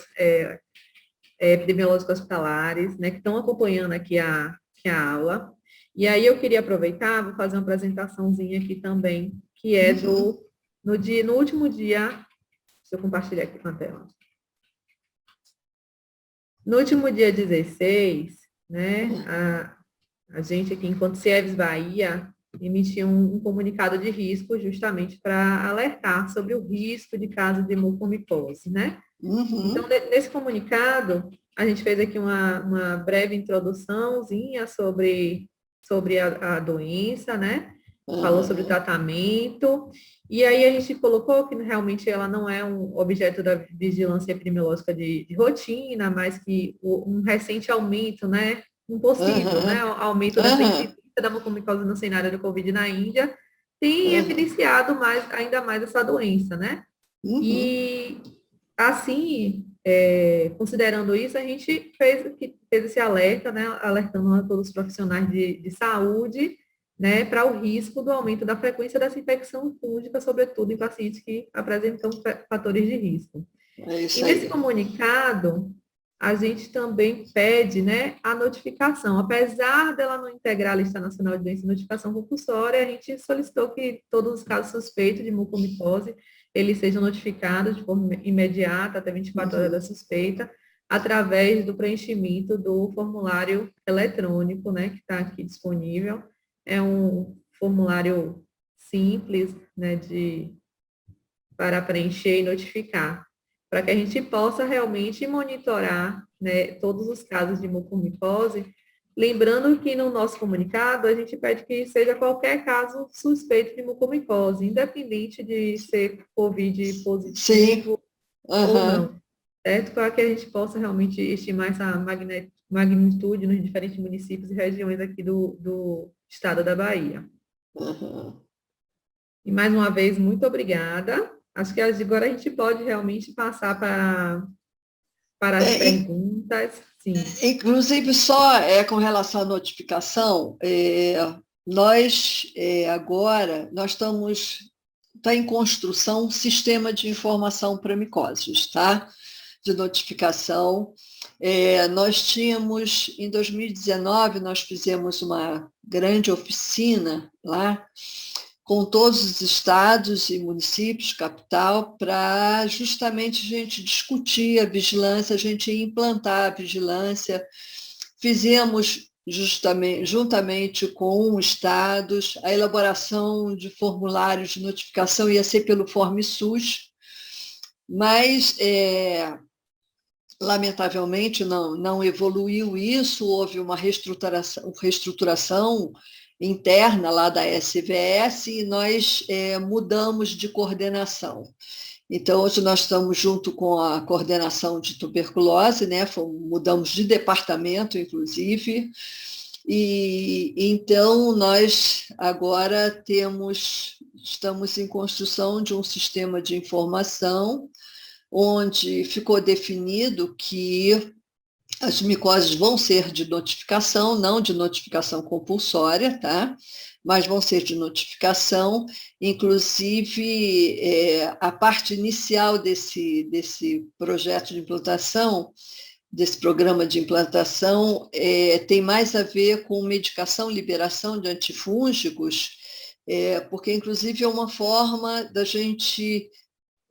epidemiológicos hospitalares, né? Que estão acompanhando aqui a aula. E aí eu queria aproveitar, vou fazer uma apresentaçãozinha aqui também, que é no último dia, deixa eu compartilhar aqui com a tela. No último dia 16, né, a gente aqui, enquanto CIEVS Bahia, emitiu um comunicado de risco justamente para alertar sobre o risco de caso de mucormicose, né? Então, nesse comunicado, a gente fez aqui uma breve introduçãozinha sobre a doença, né? Falou sobre o tratamento, e aí a gente colocou que realmente ela não é um objeto da vigilância epidemiológica de rotina, mas que um recente aumento, né? Um possível, né? Aumento dessa incidência da mucormicose no cenário do Covid na Índia tem evidenciado ainda mais essa doença, né? E assim, considerando isso, a gente fez esse alerta, né, alertando a todos os profissionais de saúde, né, para o risco do aumento da frequência dessa infecção fúngica, sobretudo em pacientes que apresentam fatores de risco. E nesse comunicado, a gente também pede, né, a notificação. Apesar dela não integrar a Lista Nacional de Doenças de Notificação Compulsória, a gente solicitou que todos os casos suspeitos de mucormicose eles sejam notificados de forma imediata, até 24 horas da suspeita, através do preenchimento do formulário eletrônico, né, que está aqui disponível. É um formulário simples, né, para preencher e notificar, para que a gente possa realmente monitorar, né, todos os casos de mucormicose. Lembrando que no nosso comunicado a gente pede que seja qualquer caso suspeito de mucormicose, independente de ser COVID positivo ou não, certo? Para que a gente possa realmente estimar essa magnitude nos diferentes municípios e regiões aqui do estado da Bahia. E mais uma vez, muito obrigada. Acho que agora a gente pode realmente passar para as perguntas. Sim. Inclusive, só com relação à notificação, agora está em construção um sistema de informação para micoses, tá? De notificação. Nós tínhamos, em 2019, nós fizemos uma grande oficina lá, com todos os estados e municípios, capital, para justamente a gente discutir a vigilância, a gente implantar a vigilância. Fizemos juntamente com estados a elaboração de formulários de notificação, ia ser pelo FormSUS, mas lamentavelmente não evoluiu isso, houve uma reestruturação interna lá da SVS e nós mudamos de coordenação. Então, hoje nós estamos junto com a coordenação de tuberculose, né? Mudamos de departamento, inclusive, e então nós agora estamos em construção de um sistema de informação onde ficou definido que as micoses vão ser de notificação, não de notificação compulsória, tá? Mas vão ser de notificação, inclusive a parte inicial desse projeto de implantação, desse programa de implantação, tem mais a ver com medicação, liberação de antifúngicos, porque inclusive é uma forma da gente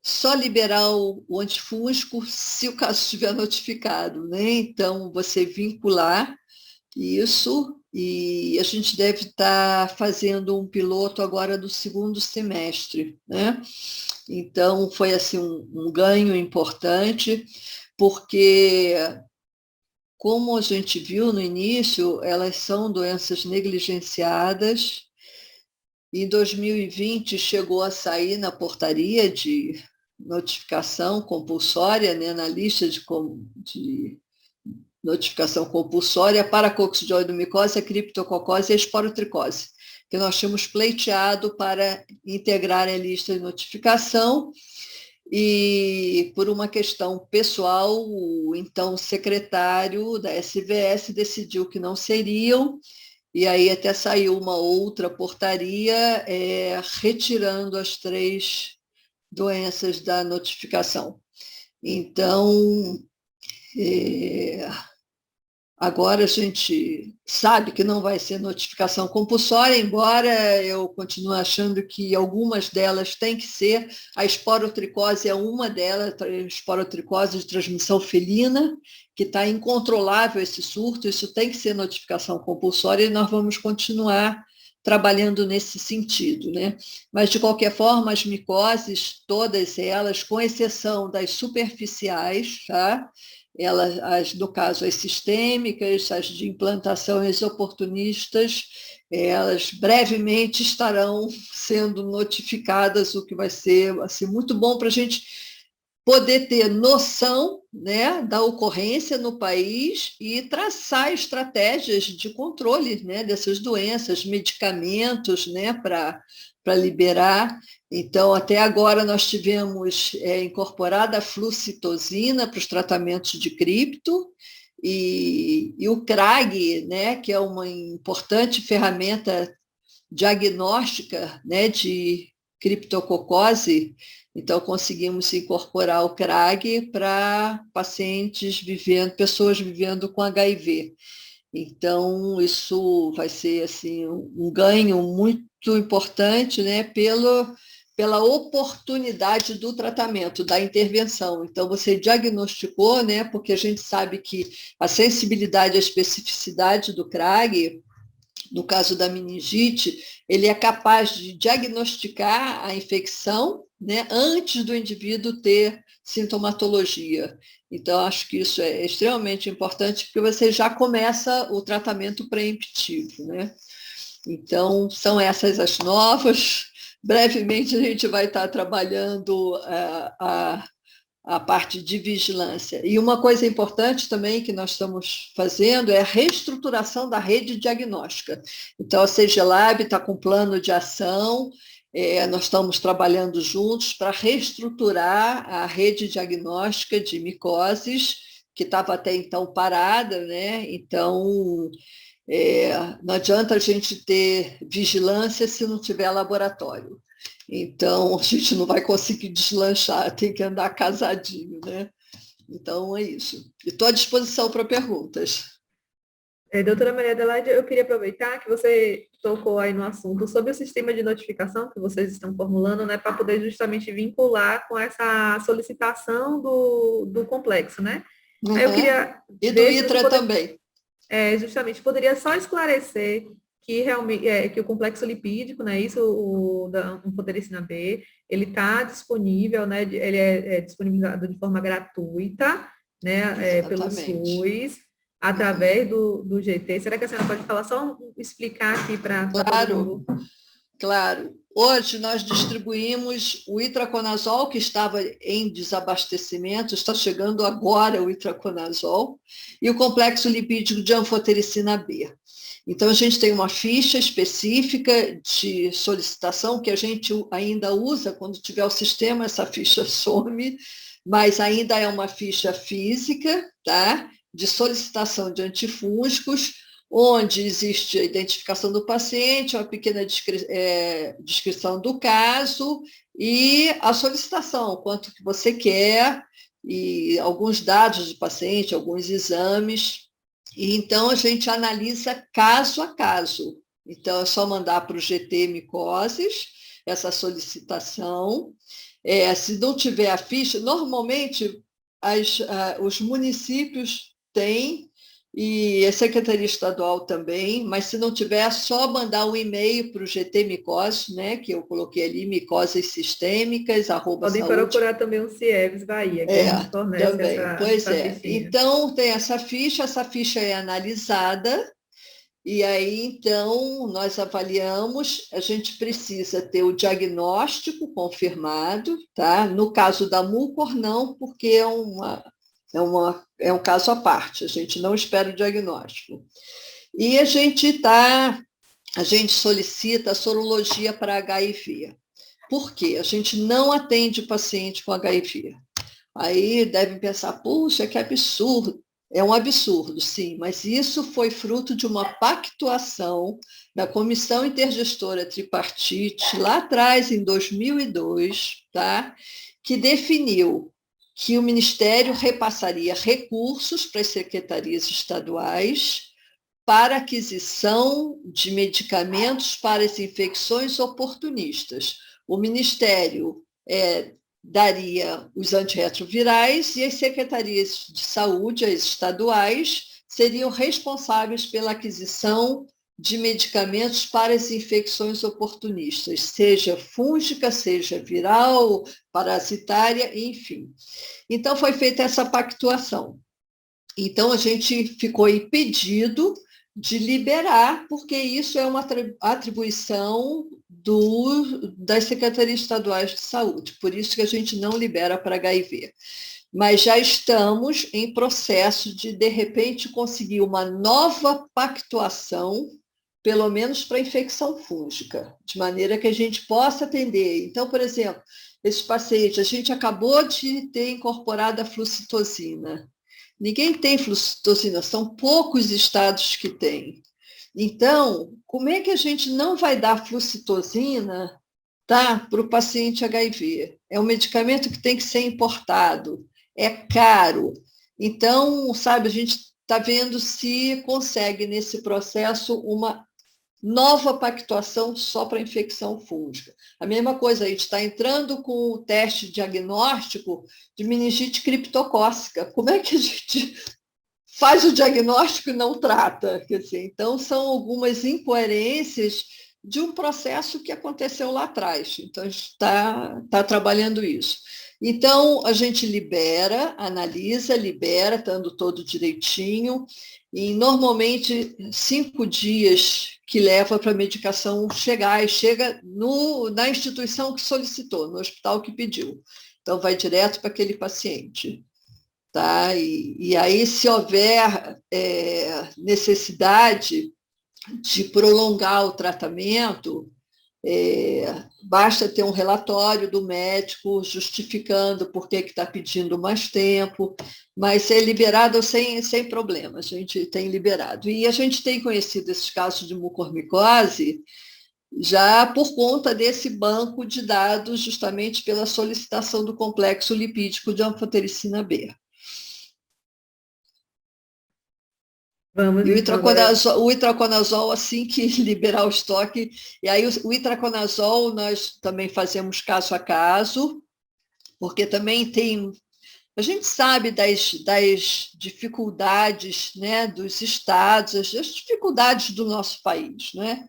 só liberar o antifúngico se o caso estiver notificado, né? Então, você vincular isso, e a gente deve estar fazendo um piloto agora do segundo semestre, né? Então, foi assim um ganho importante, porque, como a gente viu no início, elas são doenças negligenciadas. Em 2020, chegou a sair na portaria de notificação compulsória, né, na lista de notificação compulsória para a coccidioidomicose, a criptococose e a esporotricose, que nós tínhamos pleiteado para integrar a lista de notificação, e por uma questão pessoal, o então secretário da SVS decidiu que não seriam, e aí até saiu uma outra portaria retirando as 3 doenças da notificação. Então, Agora a gente sabe que não vai ser notificação compulsória, embora eu continue achando que algumas delas têm que ser. A esporotricose é uma delas, a esporotricose de transmissão felina, que está incontrolável esse surto, isso tem que ser notificação compulsória e nós vamos continuar trabalhando nesse sentido, né? Mas, de qualquer forma, as micoses, todas elas, com exceção das superficiais, tá? Elas, no caso, as sistêmicas, as de implantação e as oportunistas, elas brevemente estarão sendo notificadas, o que vai ser assim, muito bom para a gente poder ter noção, né, da ocorrência no país e traçar estratégias de controle, né, dessas doenças, medicamentos, né, para liberar. Então, até agora nós tivemos incorporada a flucitosina para os tratamentos de cripto e o CRAG, né, que é uma importante ferramenta diagnóstica, né, de criptococose. Então, conseguimos incorporar o CRAG para pacientes vivendo, pessoas vivendo com HIV. Então, isso vai ser assim, um ganho muito importante, né, pela oportunidade do tratamento, da intervenção. Então, você diagnosticou, né, porque a gente sabe que a sensibilidade e a especificidade do CRAG, no caso da meningite, ele é capaz de diagnosticar a infecção, né, antes do indivíduo ter sintomatologia. Então, acho que isso é extremamente importante, porque você já começa o tratamento preemptivo, né? Então, são essas as novas. Brevemente, a gente vai estar trabalhando a parte de vigilância. E uma coisa importante também que nós estamos fazendo é a reestruturação da rede diagnóstica. Então, a CGLab está com plano de ação, nós estamos trabalhando juntos para reestruturar a rede diagnóstica de micoses, que estava até então parada, né? Então, não adianta a gente ter vigilância se não tiver laboratório. Então, a gente não vai conseguir deslanchar, tem que andar casadinho, né? Então, é isso. E estou à disposição para perguntas. Doutora Maria Adelaide, eu queria aproveitar que você tocou aí no assunto sobre o sistema de notificação que vocês estão formulando, né, para poder justamente vincular com essa solicitação do complexo, né? Uhum. Aí eu queria e do ITRA também. Justamente, poderia só esclarecer que realmente que o complexo lipídico, né, isso o da anfotericina B, ele está disponível, né, ele é disponibilizado de forma gratuita, né, pelo SUS, através do GT. Será que a senhora pode falar, só explicar aqui para todo mundo? Claro. Hoje nós distribuímos o itraconazol, que estava em desabastecimento, está chegando agora o itraconazol, e o complexo lipídico de anfotericina B. Então, a gente tem uma ficha específica de solicitação que a gente ainda usa, quando tiver o sistema, essa ficha some, mas ainda é uma ficha física, tá? De solicitação de antifúngicos, onde existe a identificação do paciente, uma pequena descrição do caso e a solicitação, quanto que você quer, e alguns dados do paciente, alguns exames. E então, a gente analisa caso a caso. Então, é só mandar para o GT Micoses essa solicitação. Se não tiver a ficha, normalmente os municípios têm, e a Secretaria Estadual também, mas se não tiver, é só mandar um e-mail para o GT Micoses, né, que eu coloquei ali, micoses sistêmicas, Podem procurar também o CIEVS Bahia, que a gente fornece também. essa fichinha. Então, tem essa ficha é analisada, e aí, então, nós avaliamos, a gente precisa ter o diagnóstico confirmado, tá? No caso da mucor, não, porque é um caso à parte, a gente não espera o diagnóstico. E a gente solicita a sorologia para HIV. Por quê? A gente não atende paciente com HIV. Aí devem pensar, puxa, que absurdo. É um absurdo, sim, mas isso foi fruto de uma pactuação da Comissão Intergestora Tripartite, lá atrás, em 2002, tá? Que definiu que o Ministério repassaria recursos para as secretarias estaduais para aquisição de medicamentos para as infecções oportunistas. O Ministério daria os antirretrovirais e as secretarias de saúde, as estaduais, seriam responsáveis pela aquisição de medicamentos para as infecções oportunistas, seja fúngica, seja viral, parasitária, enfim. Então, foi feita essa pactuação. Então, a gente ficou impedido de liberar, porque isso é uma atribuição das secretarias estaduais de saúde, por isso que a gente não libera para HIV. Mas já estamos em processo de repente, conseguir uma nova pactuação, pelo menos para infecção fúngica, de maneira que a gente possa atender. Então, por exemplo, esses pacientes, a gente acabou de ter incorporado a flucitosina. Ninguém tem flucitosina, são poucos estados que têm. Então, como é que a gente não vai dar flucitosina, tá, para o paciente HIV? É um medicamento que tem que ser importado, é caro. Então, sabe, a gente está vendo se consegue, nesse processo, uma nova pactuação só para infecção fúngica. A mesma coisa, a gente está entrando com o teste diagnóstico de meningite criptocócica. Como é que a gente faz o diagnóstico e não trata? Quer dizer, então, são algumas incoerências de um processo que aconteceu lá atrás. Então, a gente está trabalhando isso. Então, a gente libera, analisa, libera, estando todo direitinho, e normalmente 5 dias que leva para a medicação chegar, e chega na instituição que solicitou, no hospital que pediu. Então, vai direto para aquele paciente. Tá? E aí, se houver necessidade de prolongar o tratamento, basta ter um relatório do médico justificando por que está pedindo mais tempo, mas é liberado sem problema, a gente tem liberado. E a gente tem conhecido esses casos de mucormicose já por conta desse banco de dados, justamente pela solicitação do complexo lipídico de anfotericina B. Vamos, E então, agora... o itraconazol, assim que liberar o estoque, e aí o itraconazol nós também fazemos caso a caso, porque também tem, a gente sabe das dificuldades, né, dos estados, as dificuldades do nosso país, né?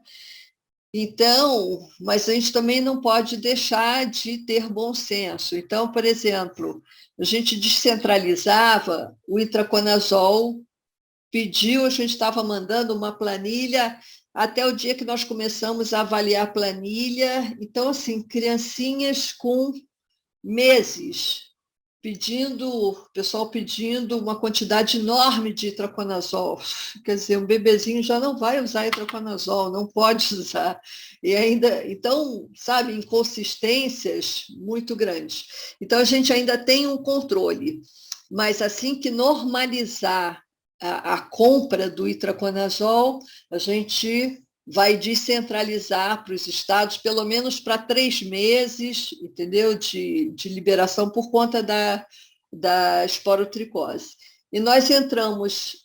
Então, mas a gente também não pode deixar de ter bom senso. Então, por exemplo, a gente descentralizava o itraconazol, pediu, a gente estava mandando uma planilha até o dia que nós começamos a avaliar a planilha. Então, assim, criancinhas com meses o pessoal pedindo uma quantidade enorme de itraconazol. Quer dizer, um bebezinho já não vai usar itraconazol, não pode usar. E ainda, então, sabe, inconsistências muito grandes. Então, a gente ainda tem um controle, mas assim que normalizar a compra do itraconazol, a gente vai descentralizar para os estados, pelo menos para 3 meses, entendeu? De liberação por conta da esporotricose. E nós entramos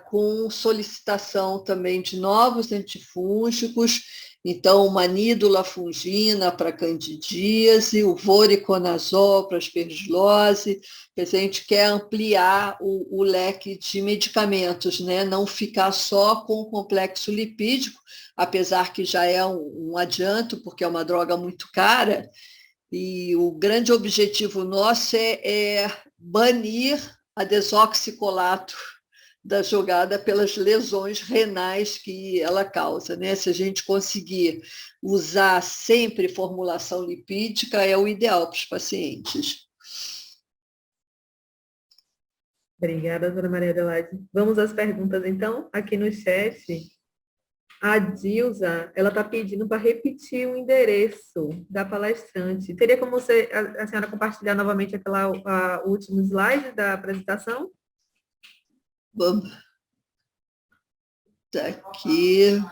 com solicitação também de novos antifúngicos, então uma nídula fungina para candidíase, o voriconazol para aspergilose. Quer dizer, a gente quer ampliar o leque de medicamentos, né? Não ficar só com o complexo lipídico, apesar que já é um adianto, porque é uma droga muito cara, e o grande objetivo nosso é banir a desoxicolato da jogada pelas lesões renais que ela causa, né? Se a gente conseguir usar sempre formulação lipídica, é o ideal para os pacientes. Obrigada, doutora Maria Adelaide. Vamos às perguntas, então, aqui no chat. A Dilza, ela está pedindo para repetir o endereço da palestrante. Teria como a senhora compartilhar novamente o último slide da apresentação? Vamos. Está aqui.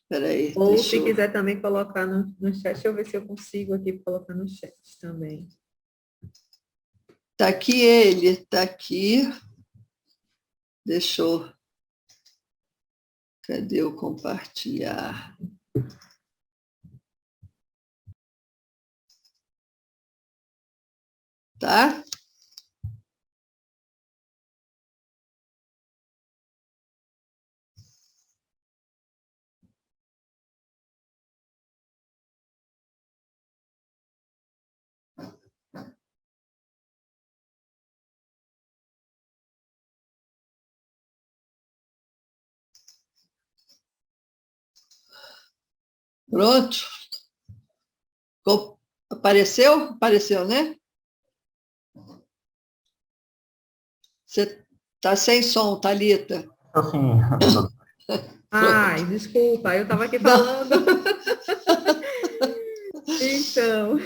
Espera aí. Ou se quiser também colocar no chat, deixa eu ver se eu consigo aqui colocar no chat também. Está aqui ele, está aqui. Deixa eu... Cadê o compartilhar? Tá? Pronto. Apareceu? Apareceu, né? Você está sem som, Thalita. Assim, Ai, desculpa, eu estava aqui falando. Então,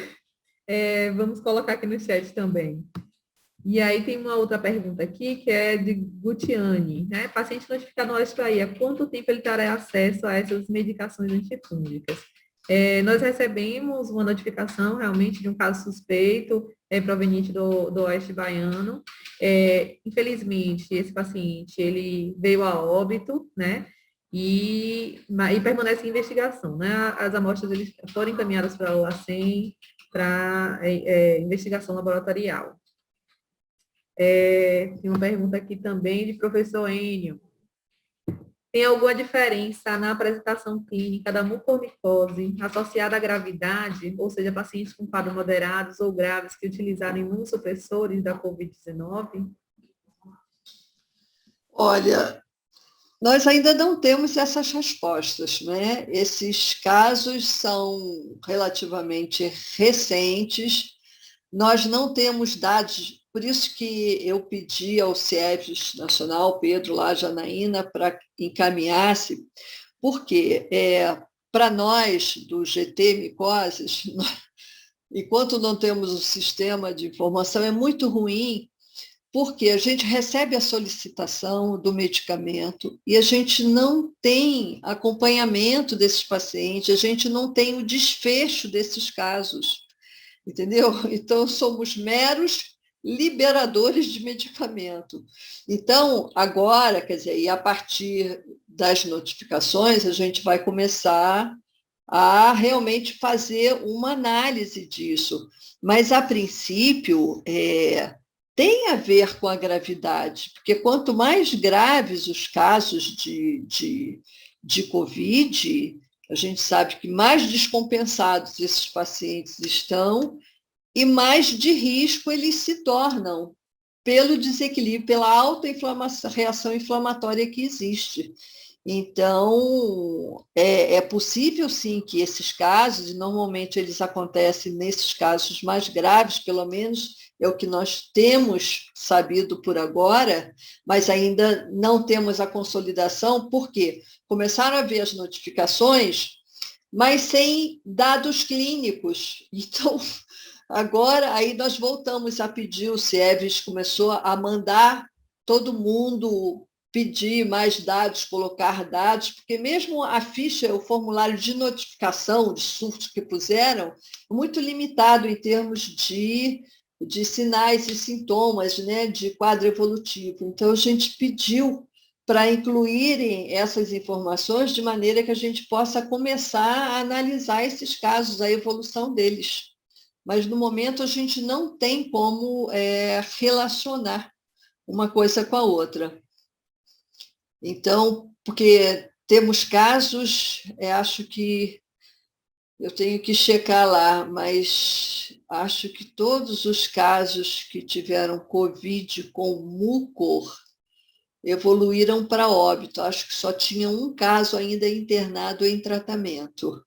vamos colocar aqui no chat também. E aí tem uma outra pergunta aqui, que é de Gutiane, né? Paciente notificado no Extraí, há quanto tempo ele terá acesso a essas medicações antifúngicas? Nós recebemos uma notificação realmente de um caso suspeito proveniente do Oeste Baiano. Infelizmente, esse paciente ele veio a óbito, né? E permanece em investigação, né? As amostras eles foram encaminhadas para o LACEN, para investigação laboratorial. Tem uma pergunta aqui também de professor Enio. Tem alguma diferença na apresentação clínica da mucormicose associada à gravidade, ou seja, pacientes com quadros moderados ou graves que utilizaram imunossupressores da Covid-19? Olha, nós ainda não temos essas respostas, né? Esses casos são relativamente recentes, nós não temos dados, por isso que eu pedi ao CIEVS Nacional, Pedro lá, Janaína, para encaminhasse, porque para nós, do GT Micoses, enquanto não temos o sistema de informação, é muito ruim, porque a gente recebe a solicitação do medicamento e a gente não tem acompanhamento desses pacientes, a gente não tem o desfecho desses casos, entendeu? Então, somos meros liberadores de medicamento. Então, agora, quer dizer, e a partir das notificações, a gente vai começar a realmente fazer uma análise disso. Mas, a princípio, tem a ver com a gravidade, porque quanto mais graves os casos de Covid, a gente sabe que mais descompensados esses pacientes estão e mais de risco eles se tornam pelo desequilíbrio, pela alta reação inflamatória que existe. Então, é possível, sim, que esses casos, e normalmente eles acontecem nesses casos mais graves, pelo menos é o que nós temos sabido por agora, mas ainda não temos a consolidação, porque começaram a ver as notificações, mas sem dados clínicos. Então, agora, aí nós voltamos a pedir, o CIEVS começou a mandar todo mundo pedir mais dados, colocar dados, porque mesmo a ficha, o formulário de notificação de surto que puseram, é muito limitado em termos de sinais e sintomas, né, de quadro evolutivo. Então, a gente pediu para incluírem essas informações de maneira que a gente possa começar a analisar esses casos, a evolução deles. Mas, no momento, a gente não tem como relacionar uma coisa com a outra. Então, porque temos casos, acho que eu tenho que checar lá, mas acho que todos os casos que tiveram Covid com mucor evoluíram para óbito. Acho que só tinha um caso ainda internado em tratamento.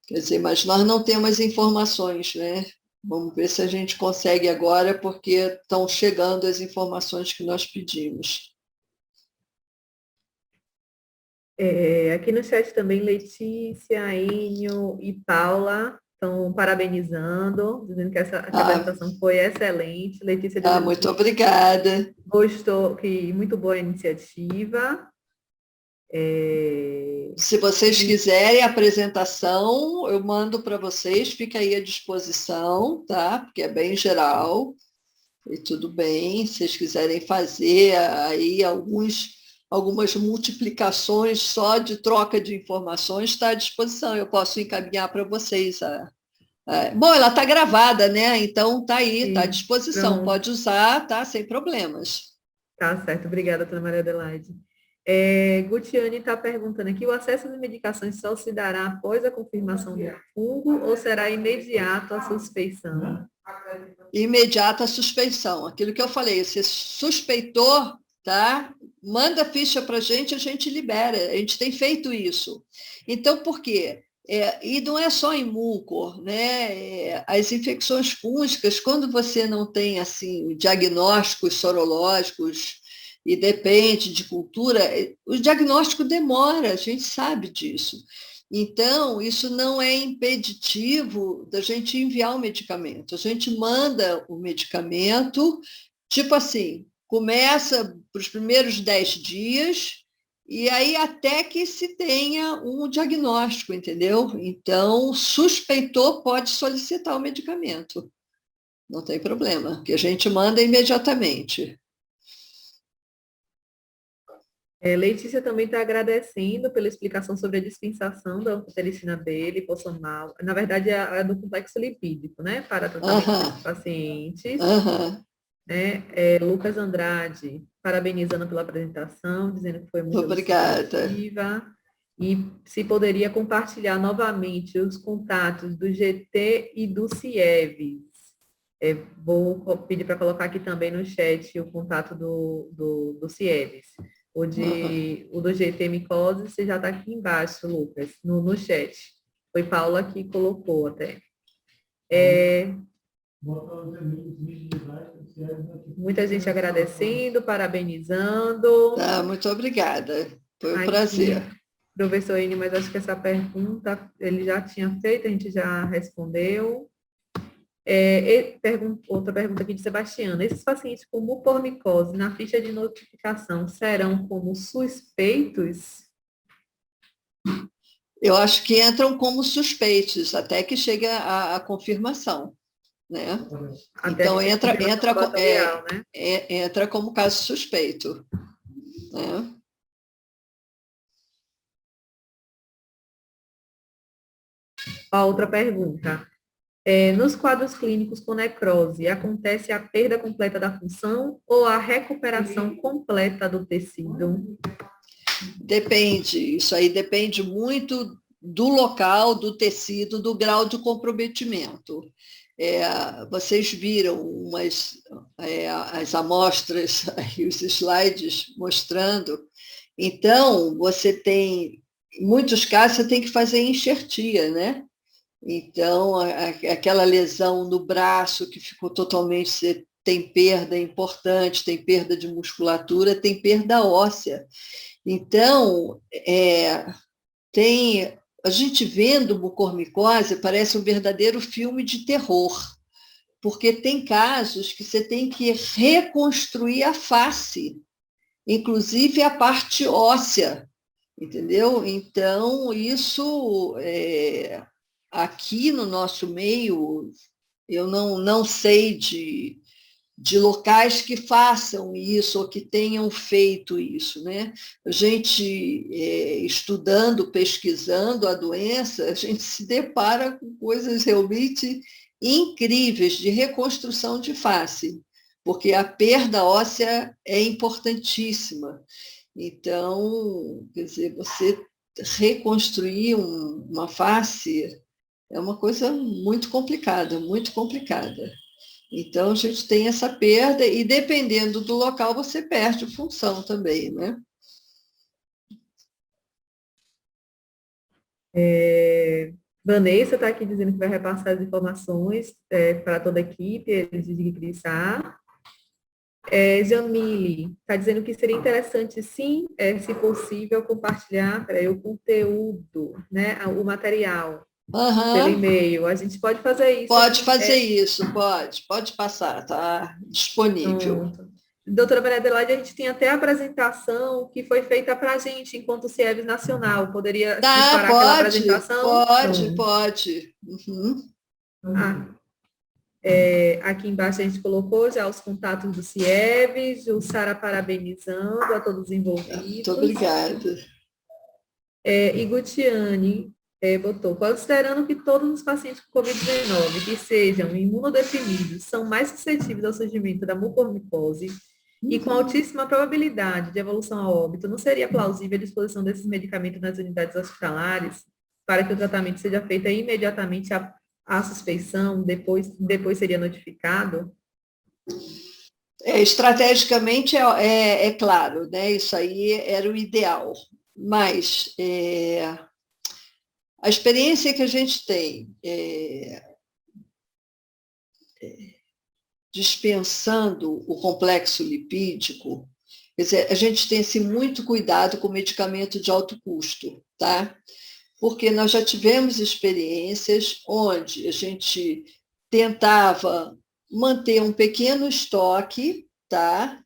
Quer dizer, mas nós não temos informações, né? Vamos ver se a gente consegue agora, porque estão chegando as informações que nós pedimos. Aqui no chat também, Letícia, Enio e Paula estão parabenizando, dizendo que essa apresentação foi excelente. Letícia dizendo muito obrigada. Gostou, que muito boa a iniciativa. Se vocês quiserem a apresentação, eu mando para vocês, fica aí à disposição, tá? Porque é bem geral. E tudo bem, se vocês quiserem fazer aí algumas multiplicações só de troca de informações, está à disposição. Eu posso encaminhar para vocês. Bom, ela está gravada, né? Então está aí, está à Sim, disposição. pronto. Pode usar, tá? Sem problemas. Tá certo, obrigada, doutora Maria Adelaide. Gutiane está perguntando aqui, o acesso às medicações só se dará após a confirmação do fungo ou será imediato a suspeição? Imediata suspeição. Aquilo que eu falei, você suspeitou, tá? Manda a ficha para a gente libera. A gente tem feito isso. Então, por quê? E não é só em muco, né? As infecções fúngicas, quando você não tem assim diagnósticos sorológicos e depende de cultura, o diagnóstico demora, a gente sabe disso. Então, isso não é impeditivo da gente enviar o medicamento. A gente manda o medicamento, tipo assim, começa para os primeiros 10 dias, e aí até que se tenha um diagnóstico, entendeu? Então, suspeitou, pode solicitar o medicamento. Não tem problema, que a gente manda imediatamente. Letícia também está agradecendo pela explicação sobre a dispensação da amphotericina B, liposomal. Na verdade, é do complexo lipídico, né? Para tratamento desses pacientes. Lucas Andrade, parabenizando pela apresentação, dizendo que foi muito Obrigada. E se poderia compartilhar novamente os contatos do GT e do CIEVES. Vou pedir para colocar aqui também no chat o contato do CIEVES. O do GT Micose, você já está aqui embaixo, Lucas, no chat. Foi Paula que colocou até. Muita gente agradecendo, parabenizando. Muito obrigada. Foi um prazer. Professor Ine, mas acho que essa pergunta ele já tinha feito, a gente já respondeu. Outra pergunta aqui de Sebastiana. Esses pacientes com mucormicose na ficha de notificação serão como suspeitos? Eu acho que entram como suspeitos, até que chegue a confirmação. Né? Então, entra como caso suspeito. Né? A outra pergunta. Nos quadros clínicos com necrose, acontece a perda completa da função ou a recuperação completa do tecido? Depende, isso aí depende muito do local, do tecido, do grau de comprometimento. Vocês viram as amostras, os slides mostrando. Então, você tem, em muitos casos, você tem que fazer enxertia, né? Então, aquela lesão no braço que ficou totalmente, tem perda importante, tem perda de musculatura, tem perda óssea. Então, a gente vendo mucormicose parece um verdadeiro filme de terror, porque tem casos que você tem que reconstruir a face, inclusive a parte óssea, entendeu? Então, isso aqui no nosso meio, eu não sei de locais que façam isso ou que tenham feito isso, né? A gente, estudando, pesquisando a doença, a gente se depara com coisas realmente incríveis de reconstrução de face, porque a perda óssea é importantíssima. Então, quer dizer, você reconstruir uma face é uma coisa muito complicada, muito complicada. Então, a gente tem essa perda e, dependendo do local, você perde função também, né? Vanessa está aqui dizendo que vai repassar as informações para toda a equipe, eles de Grissar. Jamile está dizendo que seria interessante, sim, se possível, compartilhar o conteúdo, né, o material, pelo e-mail. A gente pode fazer isso? Pode fazer isso, pode passar, está disponível. Pronto. Doutora Maria Adelaide, a gente tem até a apresentação que foi feita para a gente enquanto CIEVES Nacional. Poderia disparar aquela apresentação? Pode. Uhum. Aqui embaixo a gente colocou já os contatos do CIEVES, o Sara parabenizando a todos os envolvidos. Muito obrigada. E Gutiane botou, considerando que todos os pacientes com Covid-19 que sejam imunodeprimidos são mais suscetíveis ao surgimento da mucormicose e com altíssima probabilidade de evolução a óbito, não seria plausível a disposição desses medicamentos nas unidades hospitalares para que o tratamento seja feito imediatamente à suspeição, depois seria notificado? Estrategicamente é claro, né? Isso aí era o ideal, mas a experiência que a gente tem dispensando o complexo lipídico, quer dizer, a gente tem assim, muito cuidado com medicamento de alto custo, tá? Porque nós já tivemos experiências onde a gente tentava manter um pequeno estoque, tá?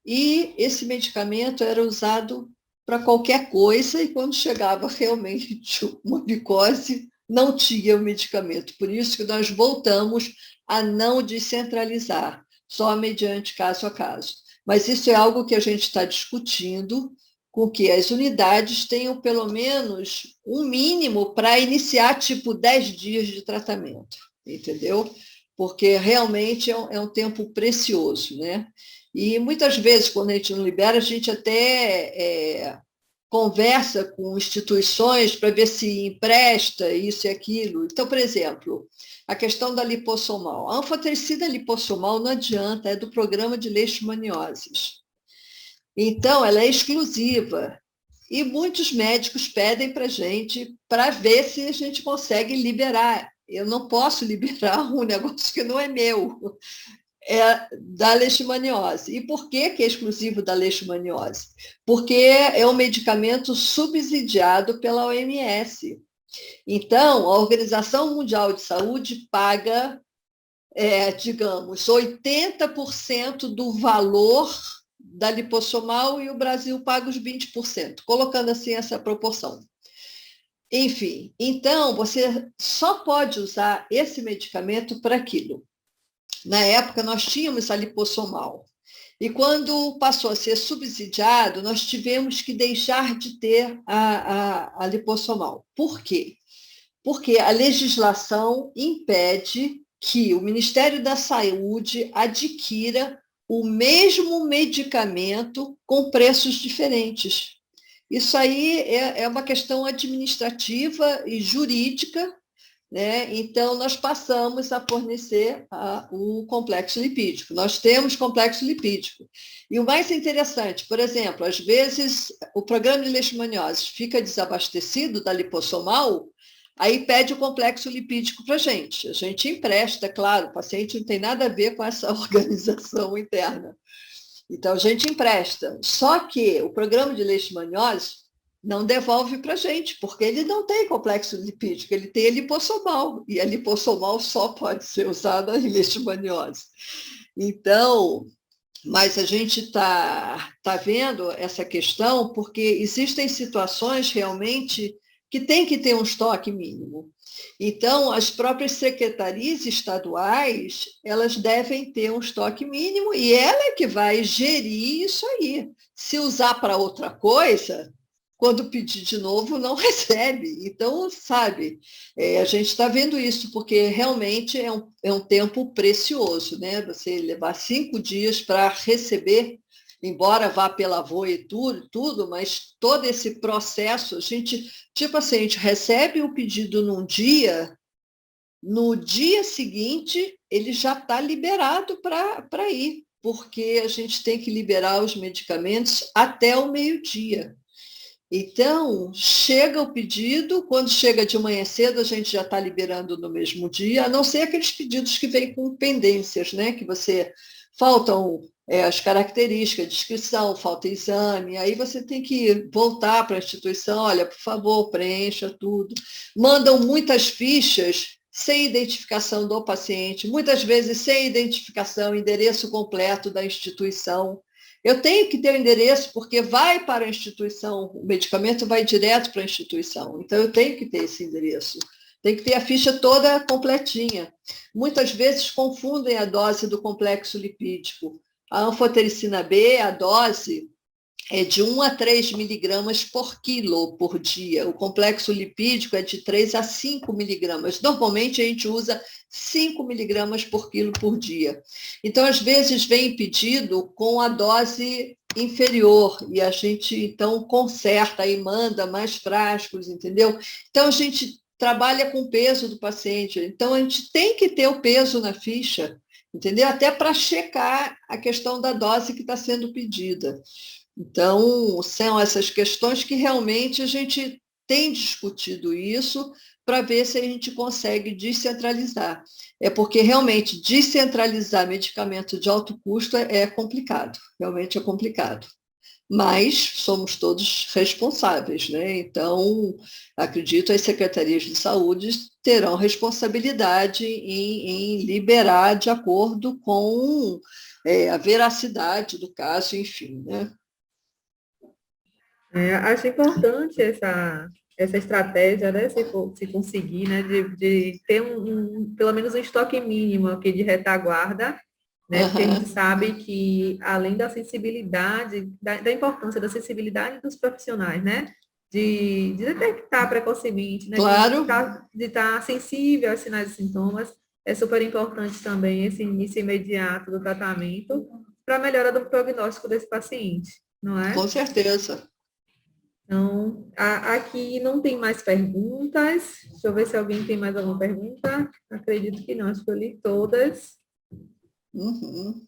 E esse medicamento era usado para qualquer coisa, e quando chegava realmente uma micose, não tinha o medicamento. Por isso que nós voltamos a não descentralizar, só mediante caso a caso. Mas isso é algo que a gente está discutindo, com que as unidades tenham pelo menos um mínimo para iniciar, tipo, 10 dias de tratamento, entendeu? Porque realmente é um tempo precioso, né? E muitas vezes, quando a gente não libera, a gente até conversa com instituições para ver se empresta isso e aquilo. Então, por exemplo, a questão da lipossomal. A anfotericina lipossomal não adianta, é do programa de leishmanioses. Então, ela é exclusiva. E muitos médicos pedem para a gente para ver se a gente consegue liberar. Eu não posso liberar um negócio que não é meu, é da leishmaniose. E por que é exclusivo da leishmaniose? Porque é um medicamento subsidiado pela OMS. Então, a Organização Mundial de Saúde paga, digamos, 80% do valor da lipossomal e o Brasil paga os 20%, colocando assim essa proporção. Enfim, então você só pode usar esse medicamento para aquilo. Na época nós tínhamos a lipossomal, e quando passou a ser subsidiado, nós tivemos que deixar de ter a lipossomal. Por quê? Porque a legislação impede que o Ministério da Saúde adquira o mesmo medicamento com preços diferentes. Isso aí é uma questão administrativa e jurídica, né? Então, nós passamos a fornecer o complexo lipídico. Nós temos complexo lipídico. E o mais interessante, por exemplo, às vezes o programa de leishmaniose fica desabastecido da lipossomal, aí pede o complexo lipídico para a gente empresta, claro, o paciente não tem nada a ver com essa organização interna. Então, a gente empresta. Só que o programa de leishmaniose não devolve para a gente, porque ele não tem complexo lipídico, ele tem a lipossomal, e a lipossomal só pode ser usada em leishmaniose. Então, mas a gente está vendo essa questão porque existem situações realmente que tem que ter um estoque mínimo. Então, as próprias secretarias estaduais, elas devem ter um estoque mínimo e ela é que vai gerir isso aí. Se usar para outra coisa, quando pedir de novo, não recebe. Então, sabe, a gente está vendo isso, porque realmente é um tempo precioso, né? Você levar 5 dias para receber, embora vá pela voa e tudo, mas todo esse processo, a gente recebe o pedido num dia, no dia seguinte, ele já está liberado para ir, porque a gente tem que liberar os medicamentos até o meio-dia. Então, chega o pedido, quando chega de manhã cedo, a gente já está liberando no mesmo dia, a não ser aqueles pedidos que vêm com pendências, né? Que faltam as características de inscrição, falta exame, aí você tem que voltar para a instituição, olha, por favor, preencha tudo. Mandam muitas fichas sem identificação do paciente, muitas vezes sem identificação, endereço completo da instituição. Eu tenho que ter o endereço porque vai para a instituição, o medicamento vai direto para a instituição, então eu tenho que ter esse endereço, Tem que ter a ficha toda completinha. Muitas vezes confundem a dose do complexo lipídico. A anfotericina B, a dose é de 1 a 3 miligramas por quilo por dia. O complexo lipídico é de 3 a 5 miligramas. Normalmente, a gente usa 5 miligramas por quilo por dia. Então, às vezes, vem pedido com a dose inferior e a gente, então, conserta e manda mais frascos, entendeu? Então, a gente trabalha com o peso do paciente. Então, a gente tem que ter o peso na ficha, entendeu? Até para checar a questão da dose que está sendo pedida. Então, são essas questões que realmente a gente tem discutido isso para ver se a gente consegue descentralizar. É porque realmente descentralizar medicamento de alto custo é complicado, realmente é complicado. Mas somos todos responsáveis, né? Então, acredito que as secretarias de saúde terão responsabilidade em liberar de acordo com a veracidade do caso, enfim, né? Acho importante essa estratégia, né, se conseguir, né, de ter pelo menos um estoque mínimo aqui de retaguarda, né, porque a gente sabe que, além da sensibilidade, da importância da sensibilidade dos profissionais, né, de detectar precocemente, né, Claro. de estar sensível aos sinais e sintomas, é super importante também esse início imediato do tratamento para a melhora do prognóstico desse paciente, não é? Com certeza. Então, aqui não tem mais perguntas. Deixa eu ver se alguém tem mais alguma pergunta. Acredito que não, acho que eu li todas. Uhum.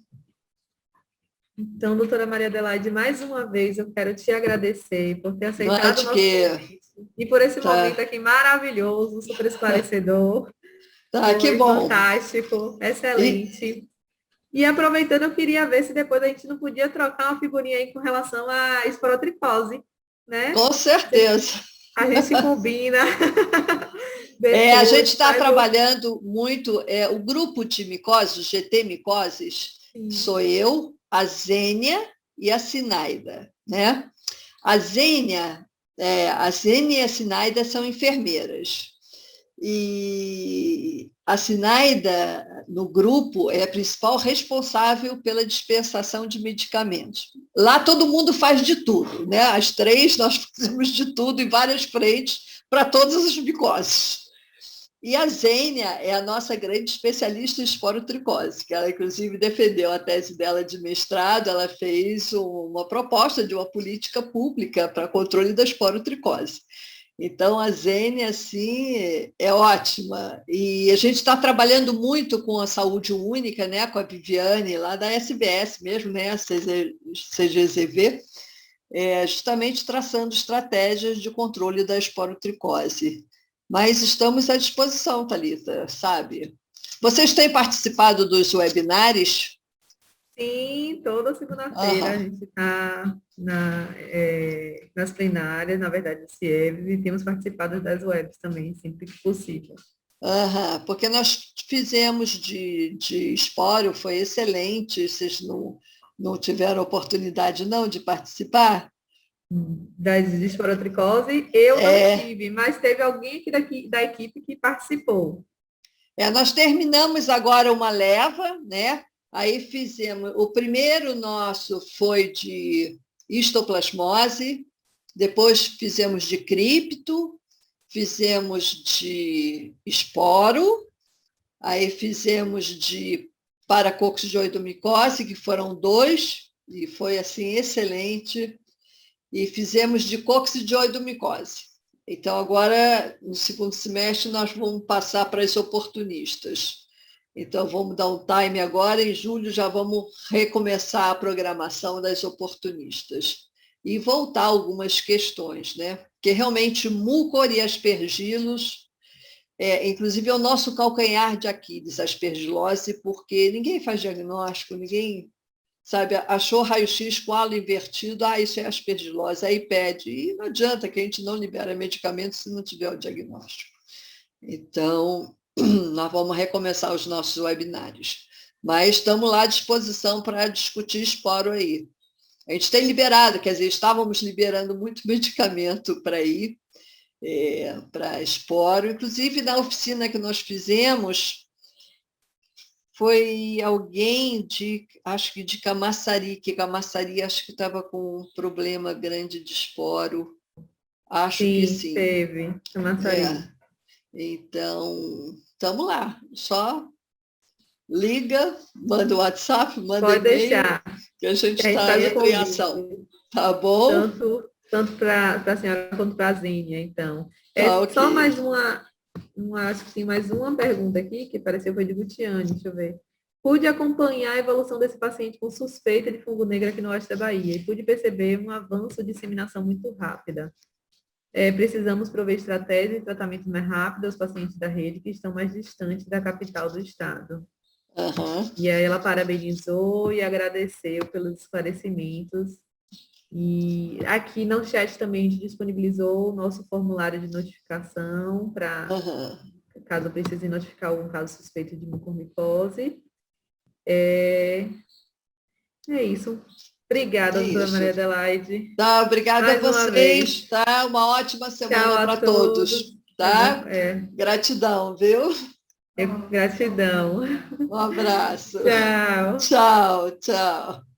Então, doutora Maria Adelaide, mais uma vez eu quero te agradecer por ter aceitado o nosso convite e por esse momento aqui maravilhoso, super esclarecedor. Que Foi bom. fantástico, excelente. E aproveitando, eu queria ver se depois a gente não podia trocar uma figurinha aí com relação à esporotricose, né? Com certeza. A gente combina. A gente está trabalhando muito, o grupo de micoses, o GT Micoses, sou eu, a Zênia e a Sinaida, né? A Zênia e a Sinaida são enfermeiras. E a Sinaida, no grupo, é a principal responsável pela dispensação de medicamentos. Lá todo mundo faz de tudo, né? As três, nós fazemos de tudo em várias frentes para todas as micoses. E a Zênia é a nossa grande especialista em esporotricose, que ela, inclusive, defendeu a tese dela de mestrado, ela fez uma proposta de uma política pública para controle da esporotricose. Então, a Zênia, assim, é ótima. E a gente está trabalhando muito com a saúde única, né, com a Viviane, lá da SBS mesmo, né, a CGZV, justamente traçando estratégias de controle da esporotricose. Mas estamos à disposição, Thalita, sabe? Vocês têm participado dos webinários? Sim, toda segunda-feira a gente está nas plenárias, na verdade, do CIEV, e temos participado das webs também, sempre que possível. Porque nós fizemos de esporo, foi excelente, vocês não tiveram oportunidade não de participar? Da esporotricose, eu não tive, mas teve alguém aqui da equipe que participou. Nós terminamos agora uma leva, né? Aí fizemos, o primeiro nosso foi de histoplasmose, depois fizemos de cripto, fizemos de esporo, aí fizemos de paracoccioidomicose, que foram 2, e foi assim excelente, e fizemos de coccidioidomicose. Então, agora, no segundo semestre, nós vamos passar para as oportunistas. Então, vamos dar um time agora, em julho já vamos recomeçar a programação das oportunistas. E voltar algumas questões, né? Porque realmente mucor e aspergilos, inclusive é o nosso calcanhar de Aquiles, a aspergilose, porque ninguém faz diagnóstico, ninguém, sabe, achou raio-x com halo invertido, isso é aspergilose, aí pede. E não adianta que a gente não libera medicamento se não tiver o diagnóstico. Então, nós vamos recomeçar os nossos webinários. Mas estamos lá à disposição para discutir esporo aí. A gente tem liberado, quer dizer, estávamos liberando muito medicamento para ir, para esporo. Inclusive, na oficina que nós fizemos, foi alguém acho que de Camaçari, que Camaçari acho que estava com um problema grande de esporo. Acho que Sim, sim. teve. Camaçari. Então, estamos lá. Só liga, manda um WhatsApp, manda Pode e-mail, deixar. que a gente Que a gente está faz o entrando em convite. ação. Tá bom? Tanto para a senhora quanto para a Zênia, então. Tá É só ok. mais acho que tem mais uma pergunta aqui, que pareceu foi de Gutiane, deixa eu ver. Pude acompanhar a evolução desse paciente com suspeita de fungo negro aqui no oeste da Bahia e pude perceber um avanço de disseminação muito rápida. Precisamos prover estratégias de tratamento mais rápido aos pacientes da rede que estão mais distantes da capital do estado. Uhum. E aí ela parabenizou e agradeceu pelos esclarecimentos. E aqui no chat também a gente disponibilizou o nosso formulário de notificação para, caso precise notificar algum caso suspeito de mucormicose. É isso. Obrigada, É doutora isso. Maria Adelaide. Tá, obrigada a Mais uma vez. vocês, tá? Uma ótima Tchau semana a para todos. todos, tá? Gratidão, viu? Gratidão. Um abraço. Tchau. Tchau, tchau.